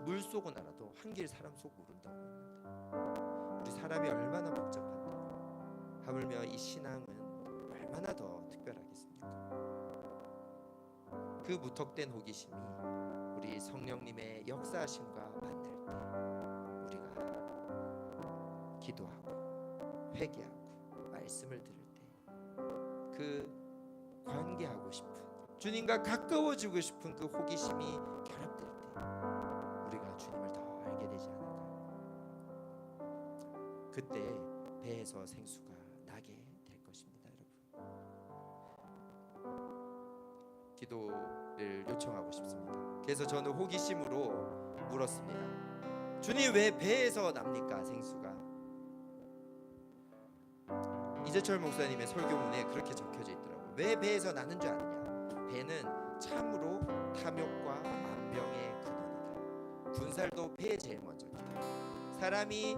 물속은 알아도 한 길 사람 속 모른다고 합니다. 우리 사람이 얼마나 복잡한데, 하물며 이 신앙은 얼마나 더 특별하겠습니까? 그 무턱된 호기심이 우리 성령님의 역사하심과 만날 때 우리가 기도하고 회개하고 말씀을 들을 때 그 관계하고 싶은, 주님과 가까워지고 싶은 그 호기심이 결합될 때 우리가 주님을 더 알게 되지 않을까요? 그때 배에서 생수가 나게 될 것입니다. 여러분, 기도를 요청하고 싶습니다. 그래서 저는 호기심으로 물었습니다. 주님, 왜 배에서 납니까, 생수가? 이재철 목사님의 설교문에 그렇게 적혀져 있더라고요. 왜 배에서 나는 줄 아느냐? 배는 참으로 탐욕과 만병의 근원이다. 군살도 배에 제일 먼저입니다. 사람이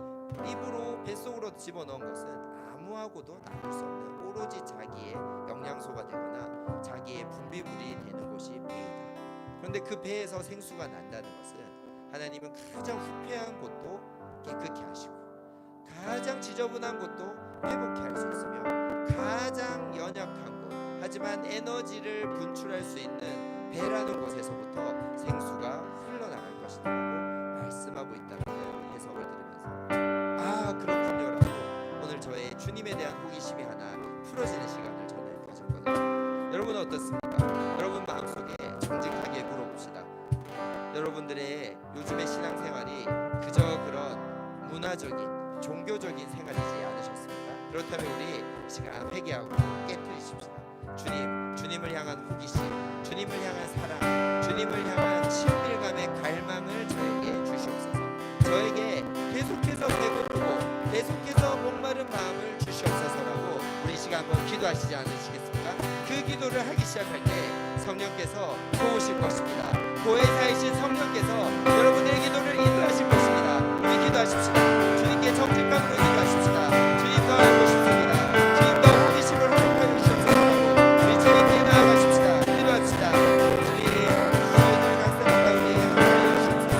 입으로 뱃속으로 집어넣은 것은 아무하고도 나눌 수 없는 오로지 자기의 영양소가 되거나 자기의 분비물이 되는 곳이 배이다. 그런데 그 배에서 생수가 난다는 것은 하나님은 가장 후패한 곳도 깨끗게 하시고 가장 지저분한 곳도 회복케 할 수 있으며 가장 연약한 곳, 하지만 에너지를 분출할 수 있는 배라는 곳에서부터 생수가 흘러나갈 것이라고 말씀하고 있다는 해석을 들으면서 아, 그렇군요라고 오늘 저의 주님에 대한 호기심이 하나 풀어지는 시간을 저는 가졌거든요. 여러분은 어떻습니까? 여러분 마음속에 정직하게 물어봅시다. 여러분들의 요즘의 신앙생활이 그저 그런 문화적인 종교적인 생활이지 않으셨습니까? 그렇다면 우리 시간 회개하고 깨뜨리십시다. 주님을 향한 호기심, 주님을 향한 사랑, 주님을 향한 친밀감의 갈망을 저에게 주시옵소서. 저에게 계속해서 배고프고 계속해서 목마른 마음을 주시옵소서라고 우리 시간 한번 기도하시지 않으시겠습니까? 그 기도를 하기 시작할 때 성령께서 도우실 것입니다. 보혜사이신 성령께서 여러분들의 기도를 인도하실 것입니다. 우리 기도하십시다. 주님께 정직감으로 기도하십시다. 주님 더 알고 싶습니다. 주님 더 호기심을 회복하여 주시옵소서. 우리 주님께 나아가십시다. 기도합시다. 주님, 저희들 각 사람 가운데 하여 주시옵소서.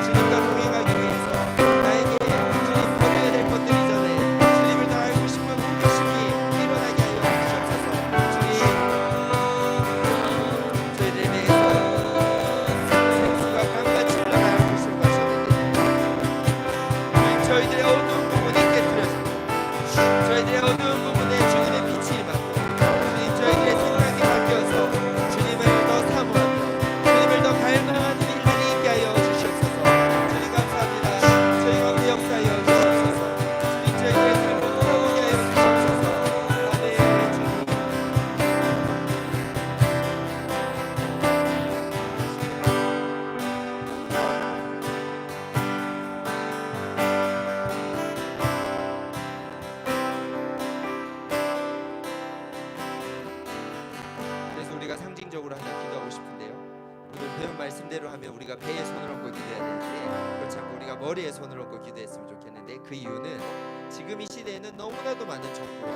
주님과 동행하기 위해서 나에게 주님 버려야 될 것들이 전에 주님을 더 알고 싶은 호기심이 일어나게 하여 주시옵소서. 주님, 저희들에 대해서 생수가 강같이 흘러나갈 것을 하셨는데 저희들의 어두운 부분이 깨뜨려지고 저희들의 어두운 부분에 주님의 빛이 임하고 주님, 저희들의 생각이 바뀌어서 주님을 더 사모하며 주님을 더 갈망하는 일들이 있게 하여 주시옵소서. 주님 감사합니다. 저희 가운데 역사하여 주시옵소서. 주님, 저희들의 삶을 돌아오게 하여 주시옵소서. 아멘. 주님. 그래서 우리가 상징적으로 하나 기도하고 싶은데요. 오늘 배운 말씀대로 하면 우리가 배에 손을 얹고 기도해야 되는데 그렇지 않고 우리가 머리에 손을 얹고 기도했으면 좋겠는데, 그 이유는 지금 이 시대에는 너무나도 많은 정보와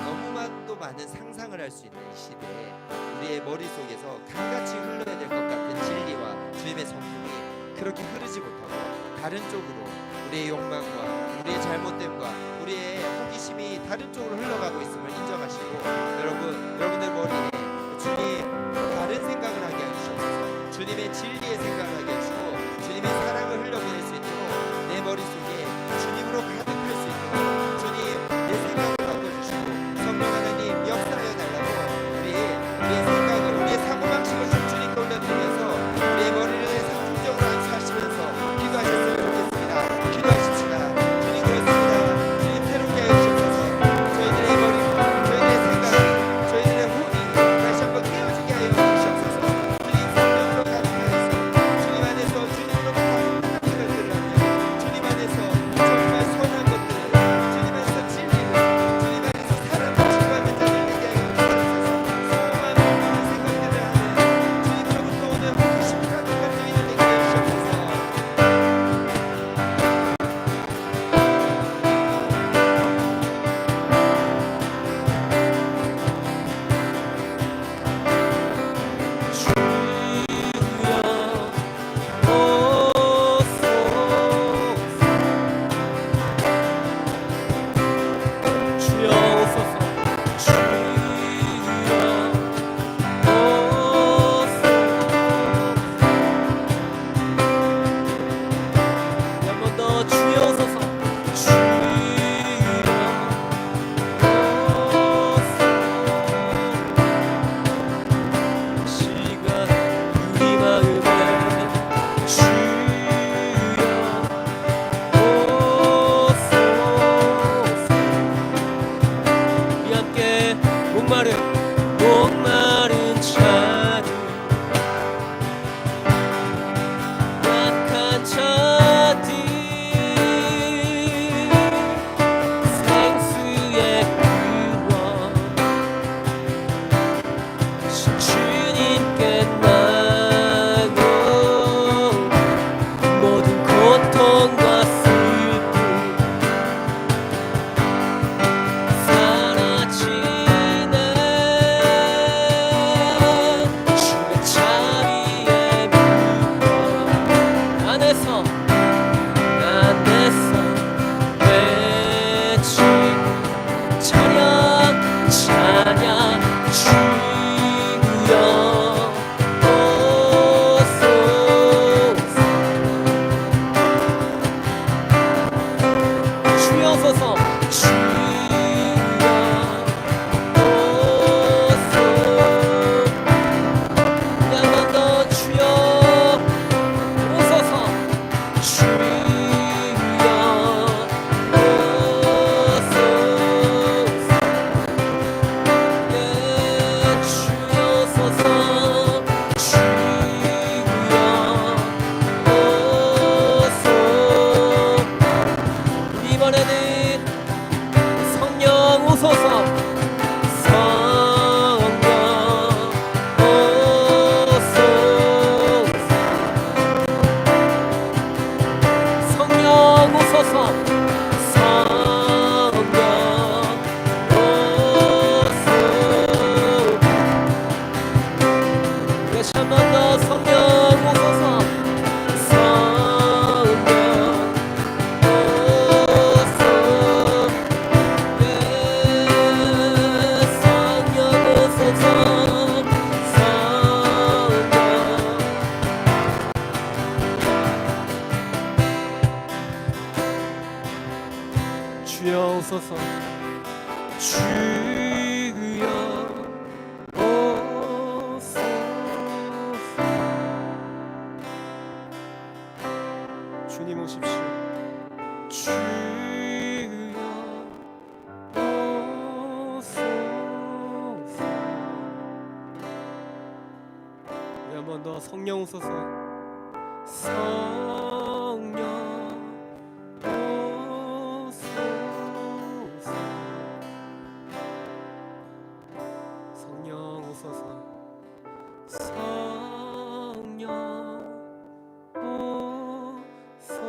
너무나도 많은 상상을 할 수 있는 이 시대에 우리의 머릿속에서 강같이 흘러야 될 것 같은 진리와 주님의 성품이 그렇게 흐르지 못하고 다른 쪽으로 우리의 욕망과 우리의 잘못됨과 우리의 호기심이 다른 쪽으로 흘러가고 있음을 인정하시고 여러분들 머리에 주님 다른 생각을 하게 해주셔서 주님의 진리의 생각을 하게 해주시고 주님의 사랑을 흘려보낼 수 있도록 내 머릿속에 주님으로 가득할 수 있도록 주님 내 생각을 바꿔주시고 성령 하나님 역사하여 달라고 우리의 생각을, 우리의 사고방식을 좀 주님께 올려드리면서 우리의 머리를 상징적으로 안수하시면서 기도하셨으면 좋겠습니다. 기도하시죠. 주여 오소서. 주여 오소서. 주님 오십시오. 주여 오소서. 우리 한 번 더 성령 오소서. 성령 오소서. 성령 오소서. 성령 오소서.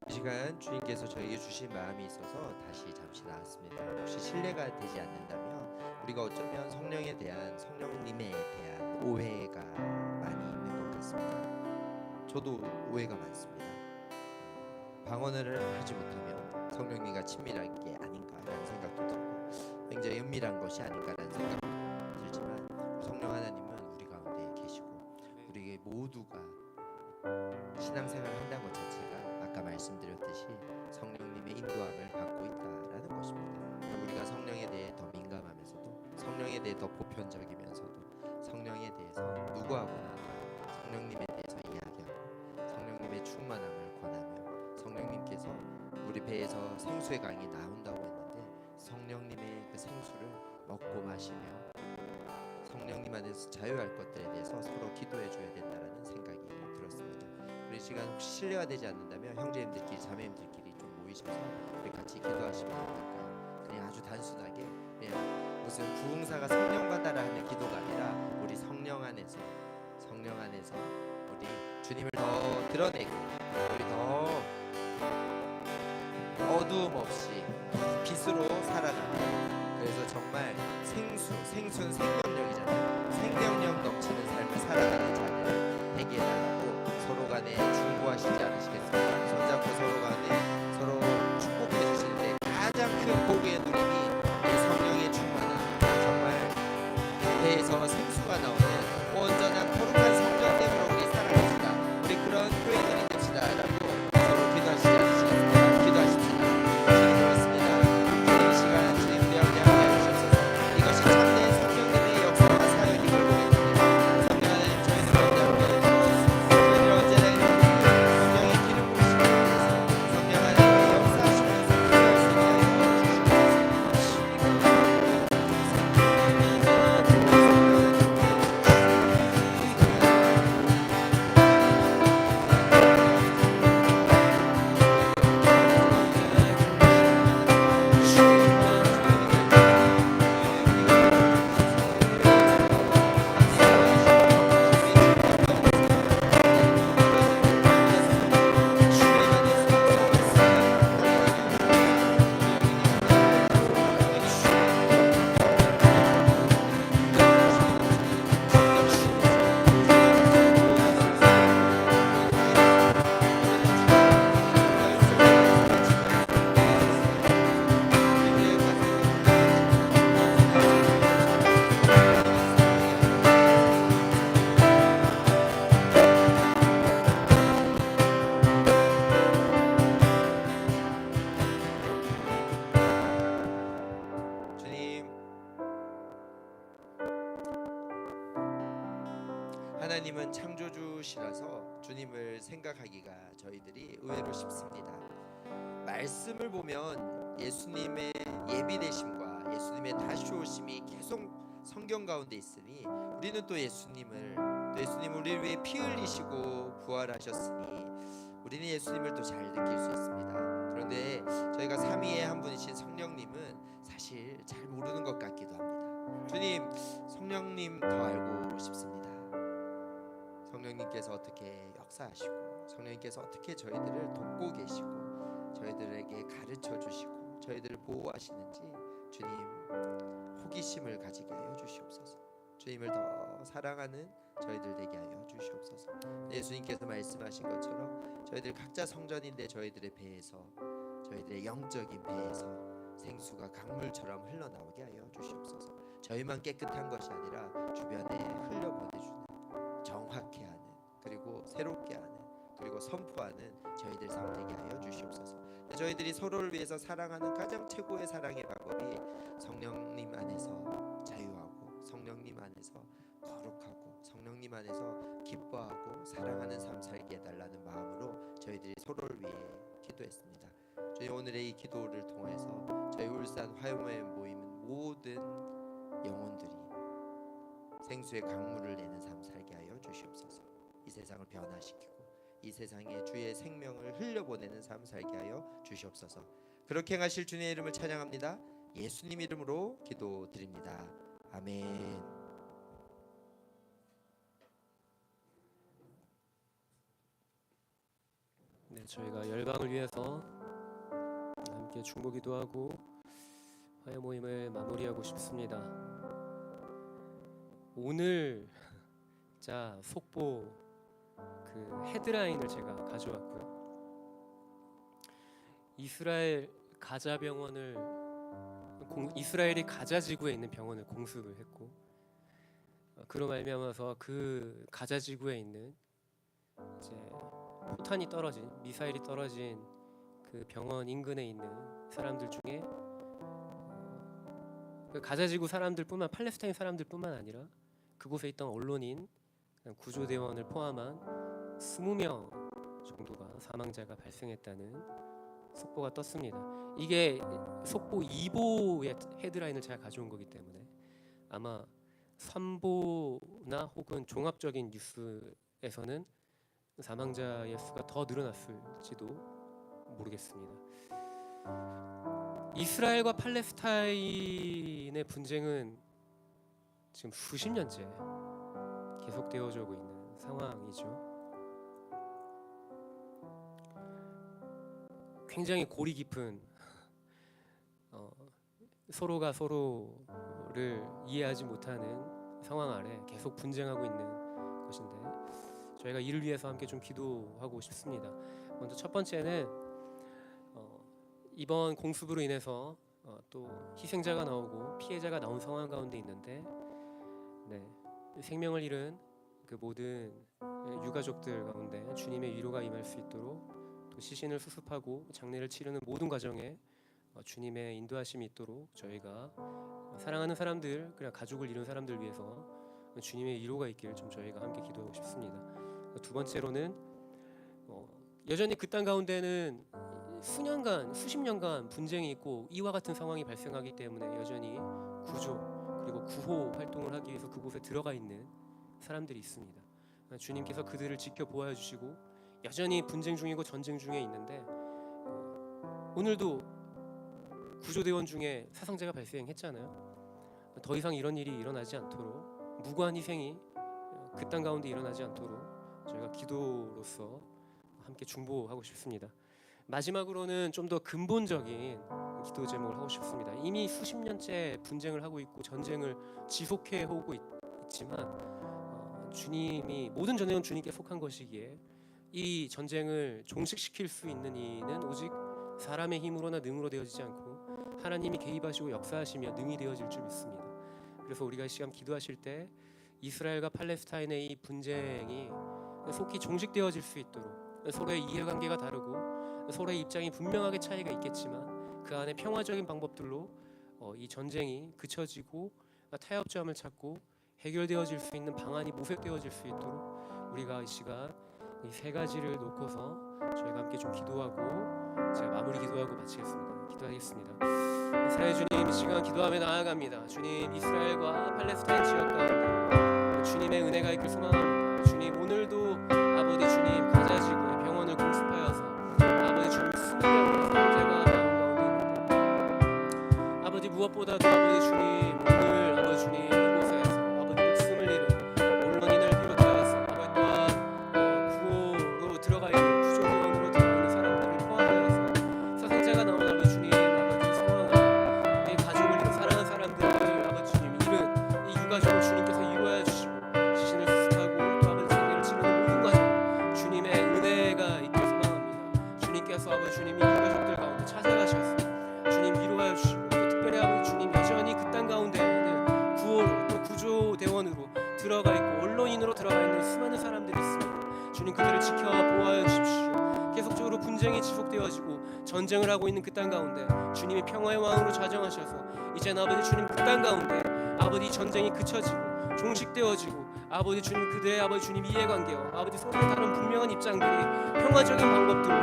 이 시간 주님께서 저에게 주신 마음이 있어서 다시 잠시 나왔습니다. 혹시 신뢰가 되지 않는다면 우리가 어쩌면 성령에 대한, 성령님에 대한 오해가 많이 있는 것 같습니다. 저도 오해가 많습니다. 방언을 하지 못하면 성령님과 친밀한 게 아닌가라는 생각도 들고 굉장히 은밀한 것이 아닌가라는 생각도 들지만 성령 하나님은 우리 가운데 계시고 우리 모두가 신앙생활을 한다는 것 자체가 아까 말씀드렸듯이 성령님의 인도함을 받고 있다라는 것입니다. 우리가 성령에 대해 더 민감하면서도 성령에 대해 더 보편적이면서도 성령에 대해서 누구하고나 성령님에 대해서 이야기하고 성령님의 충만함을 권하며 성령님께서 우리 배에서 생수의 강이 나온다고 했는데 성령님의 그 생수를 먹고 마시며 성령님 안에서 자유할 것들에 대해서 서로 기도해 줘야 된다라는 생각이 들었습니다. 우리 시간 혹시 신뢰가 되지 않는다면 형제님들끼리 자매님들끼리 좀 모이셔서 우리 같이 기도하시면 어떨까요? 그냥 아주 단순하게 그냥 무슨 부흥사가 성령 받아라 하는 기도가 아니라 우리 성령 안에서 우리 주님을 더 드러내고 우리 더 어두움 없이 빛으로 살아가는, 그래서 정말 생수는 생명력이잖아요. 생명력 넘치는 삶을 살아가는 자들 되게 해달라고 서로 간에 중보하시지 않으시겠습니까? 손잡고 서로 간에 서로 축복해 주시는데 가장 큰 복의 누림이 이 성령의 충만함, 정말 배에서 생수가 나오는 온전한 거룩한 성령됨으로 우리 살아갑시다. 우리 그런 교회들이 됩시다 라고 서로 기도하시지 않으시겠습니까? 기도하십시다. 주님 믿습니다. 주님 시간 주님 우리 함께 하시옵소서. 이것이 참된 성령님의 역사와 사역이 되고 있습니다. 성령 하나님 저희들 가운데 함께 해주시옵소서. 저희들 언제나 이렇게 성령의 기름 부으심을 통해서 성령 하나님의 역사하시면서 기도할 수 있게 하여 주님, 하나님은 창조주시라서 주님을 생각하기가 저희들이 의외로 쉽습니다. 말씀을 보면 예수님의 예비되심과 예수님의 다시 오심이 계속 성경 가운데 있으니 우리는 또 예수님을 우리를 위해 피 흘리시고 부활하셨으니 우리는 예수님을 또 잘 느낄 수 있습니다. 그런데 저희가 삼위의 한 분이신 성령님은 사실 잘 모르는 것 같기도 합니다. 주님, 성령님 더 알고 싶습니다. 성령님께서 어떻게 역사하시고 성령님께서 어떻게 저희들을 돕고 계시고 저희들에게 가르쳐 주시고 저희들을 보호하시는지 주님 호기심을 가지게 하여 주시옵소서. 주님을 더 사랑하는 저희들 되게 하여 주시옵소서. 예수님께서 말씀하신 것처럼 저희들 각자 성전인데 저희들의 배에서, 저희들의 영적인 배에서 생수가 강물처럼 흘러나오게 하여 주시옵소서. 저희만 깨끗한 것이 아니라 주변에 흘려보내주는, 정확해 하는, 그리고 새롭게 하는 그리고 선포하는 저희들 삶 되게 하여 주시옵소서. 저희들이 서로를 위해서 사랑하는 가장 최고의 사랑의 방법이 성령님 안에서 자유하고 성령님 안에서 거룩하고 성령님 안에서 기뻐하고 사랑하는 삶 살게 해달라는 마음으로 저희들이 서로를 위해 기도했습니다. 저희 오늘의 이 기도를 통해서 저희 울산 화요모에 모이는 모든 영혼들이 생수의 강물을 내는 삶 살게 하여 주시옵소서. 이 세상을 변화시키고 이 세상에 주의 생명을 흘려보내는 삶 살게 하여 주시옵소서. 그렇게 행하실 주님의 이름을 찬양합니다. 예수님 이름으로 기도드립니다. 아멘. 네, 저희가 열방을 위해서 함께 중보기도 하고 화요 모임을 마무리하고 싶습니다. 오늘 자 속보 그 헤드라인을 제가 가져왔고요. 이스라엘이 가자 지구에 있는 병원을 공습을 했고, 그로 말미암아서 그 가자 지구에 있는 이제 포탄이 떨어진 미사일이 떨어진 그 병원 인근에 있는 사람들 중에 그 가자 지구 사람들뿐만 팔레스타인 사람들뿐만 아니라 그곳에 있던 언론인 구조대원을 포함한 20명 정도가 사망자가 발생했다는 속보가 떴습니다. 이게 속보 2보의 헤드라인을 제가 가져온 거기 때문에 아마 3보나 혹은 종합적인 뉴스에서는 사망자의 수가 더 늘어났을지도 모르겠습니다. 이스라엘과 팔레스타인의 분쟁은 지금 수십 년째 계속되어져 오고 있는 상황이죠. 굉장히 골이 깊은 서로가 서로를 이해하지 못하는 상황 아래 계속 분쟁하고 있는 것인데 저희가 이를 위해서 함께 좀 기도하고 싶습니다. 먼저 첫 번째는 이번 공습으로 인해서 또 희생자가 나오고 피해자가 나온 상황 가운데 있는데 생명을 잃은 그 모든 유가족들 가운데 주님의 위로가 임할 수 있도록 또 시신을 수습하고 장례를 치르는 모든 과정에 주님의 인도하심이 있도록 저희가 사랑하는 사람들, 그냥 가족을 잃은 사람들 위해서 주님의 위로가 있길 좀 저희가 함께 기도하고 싶습니다. 두 번째로는 여전히 그 땅 가운데는 수년간, 수십 년간 분쟁이 있고 이와 같은 상황이 발생하기 때문에 여전히 구조 그리고 구호 활동을 하기 위해서 그곳에 들어가 있는 사람들이 있습니다. 주님께서 그들을 지켜보아 주시고 여전히 분쟁 중이고 전쟁 중에 있는데 오늘도 구조대원 중에 사상자가 발생했잖아요. 더 이상 이런 일이 일어나지 않도록 무고한 희생이 그 땅 가운데 일어나지 않도록 저희가 기도로서 함께 중보하고 싶습니다. 마지막으로는 좀 더 근본적인 기도 제목을 하고 싶습니다. 이미 수십 년째 분쟁을 하고 있고 전쟁을 지속해 오고 있지만 주님이 모든 전쟁은 주님께 속한 것이기에 이 전쟁을 종식시킬 수 있는 이는 오직 사람의 힘으로나 능으로 되어지지 않고 하나님이 개입하시고 역사하시며 능히 되어질 줄 믿습니다. 그래서 우리가 이 시간 기도하실 때 이스라엘과 팔레스타인의 이 분쟁이 속히 종식되어질 수 있도록 서로의 이해관계가 다르고 서로의 입장이 분명하게 차이가 있겠지만 그 안에 평화적인 방법들로 이 전쟁이 그쳐지고 타협점을 찾고 해결되어질 수 있는 방안이 모색되어질 수 있도록 우리가 이 시간 이 세 가지를 놓고서 저희가 함께 좀 기도하고 제가 마무리 기도하고 마치겠습니다. 기도하겠습니다. 이스라엘 주님, 이 시간 기도하며 나아갑니다. 주님, 이스라엘과 팔레스타인 지역 가운데 주님의 은혜가 있길 소망합니다. 주님, 오늘도 아버지 주님 가자 지구의 병원을 공습하여서 아버지 주님 20명의 사망자가 나온 가운데 있는데 아버지 무엇보다도 아버지 주님 오늘 아버지 주님 이곳에서 아버지 목숨을 잃은 언론인을 비롯하여서 아버지 또한 구호로 들어가 있는 구조대원으로 들어가 있는 사람들을 포함하여서 사상자가 나온 아버지 주님 아버지 상황을 이 가족을 잃은 사랑하는 사람들을 아버지 주님 잃은 이 유가족을 주님께서 위로하여 주시고 시신을 수습하고 또 아버지 장례를 치르는 모든 과정 주님의 은혜가 있길 소망합니다. 주님께서 아버지 주님이 유가족들 가운데 찾아가셔서 주님 위로하여 주시고 또 특별히 아버지 주님 여전히 그 땅 주님 그들을 지켜 보호하여 주십시오. 계속적으로 분쟁이 지속되어지고 전쟁을 하고 있는 그 땅 가운데 주님이 평화의 왕으로 좌정하셔서 이제는 아버지 주님 그 땅 가운데 아버지 전쟁이 그쳐지고 종식되어지고 아버지 주님 그들의 아버지 주님 이해관계와 아버지 서로 다른 분명한 입장들이 평화적인 방법들로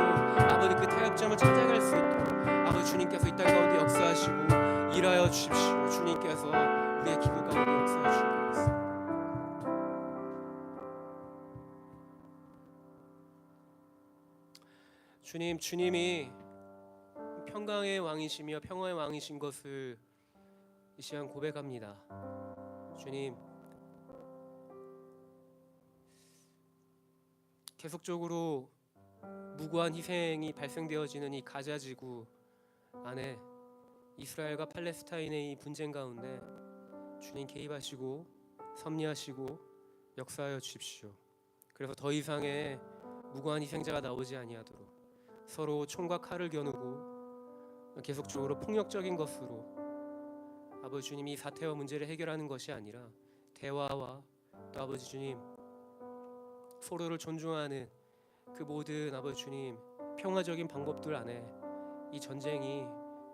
아버지 그 타협점을 찾아갈 수 있도록 아버지 주님께서 이 땅 가운데 역사하시고 일하여 주십시오. 주님께서 우리의 기도 가운데 역사해 주시옵소서. 주님이 평강의 왕이시며 평화의 왕이신 것을 이 시간 고백합니다. 주님, 계속적으로 무고한 희생이 발생되어지는 이 가자 지구 안에 이스라엘과 팔레스타인의 이 분쟁 가운데 주님 개입하시고 섭리하시고 역사하여 주십시오. 그래서 더 이상의 무고한 희생자가 나오지 아니하도록 서로 총과 칼을 겨누고 계속적으로 폭력적인 것으로 아버지 주님 이 사태와 문제를 해결하는 것이 아니라 대화와 또 아버지 주님 서로를 존중하는 그 모든 아버지 주님 평화적인 방법들 안에 이 전쟁이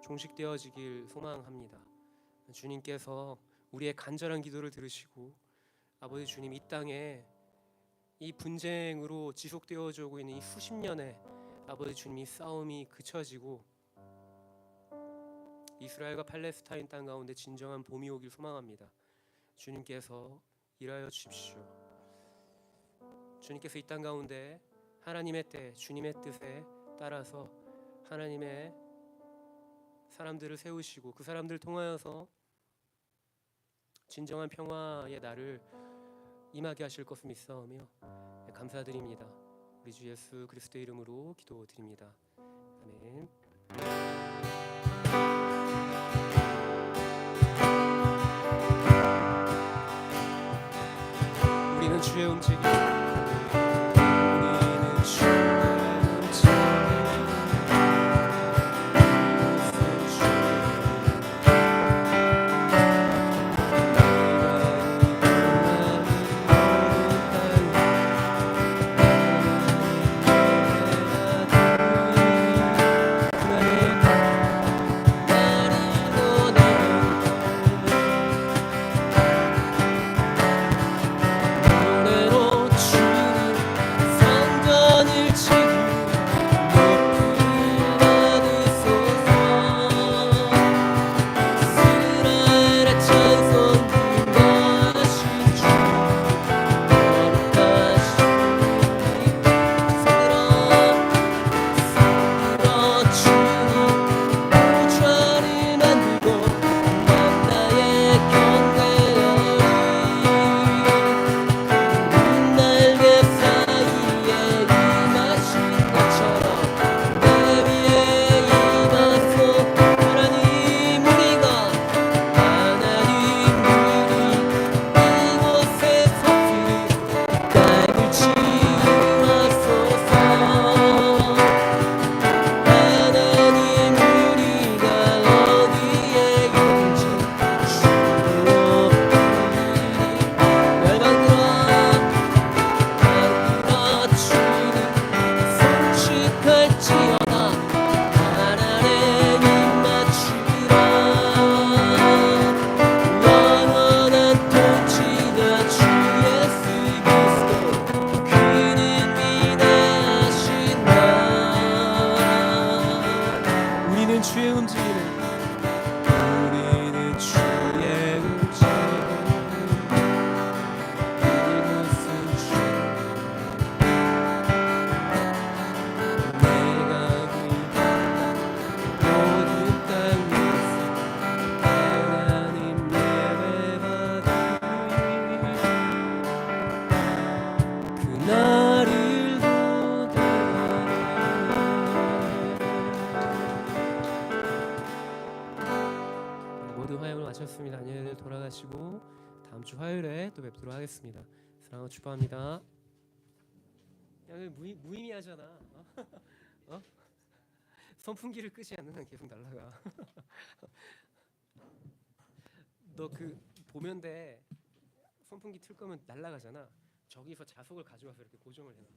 종식되어지길 소망합니다. 주님께서 우리의 간절한 기도를 들으시고 아버지 주님 이 땅에 이 분쟁으로 지속되어져 오고 있는 이 수십 년의 아버지 주님이 싸움이 그쳐지고 이스라엘과 팔레스타인 땅 가운데 진정한 봄이 오길 소망합니다. 주님께서 일하여 주십시오. 주님께서 이 땅 가운데 하나님의 때 주님의 뜻에 따라서 하나님의 사람들을 세우시고 그 사람들을 통하여서 진정한 평화의 날을 임하게 하실 것을 믿사오며 감사드립니다. 우리 주 예수 그리스도의 이름으로 기도드립니다. 아멘. 우리는 주의 움직임 마쳤습니다. 안녕히들 돌아가시고 다음 주 화요일에 또 뵙도록 하겠습니다. 사랑하고 축복합니다. 야, 무의미하잖아. 어? 선풍기를 끄지 않는 한 계속 날아가. 너 그 보면대 선풍기 틀 거면 날아가잖아. 저기서 자석을 가져와서 이렇게 고정을 해놔.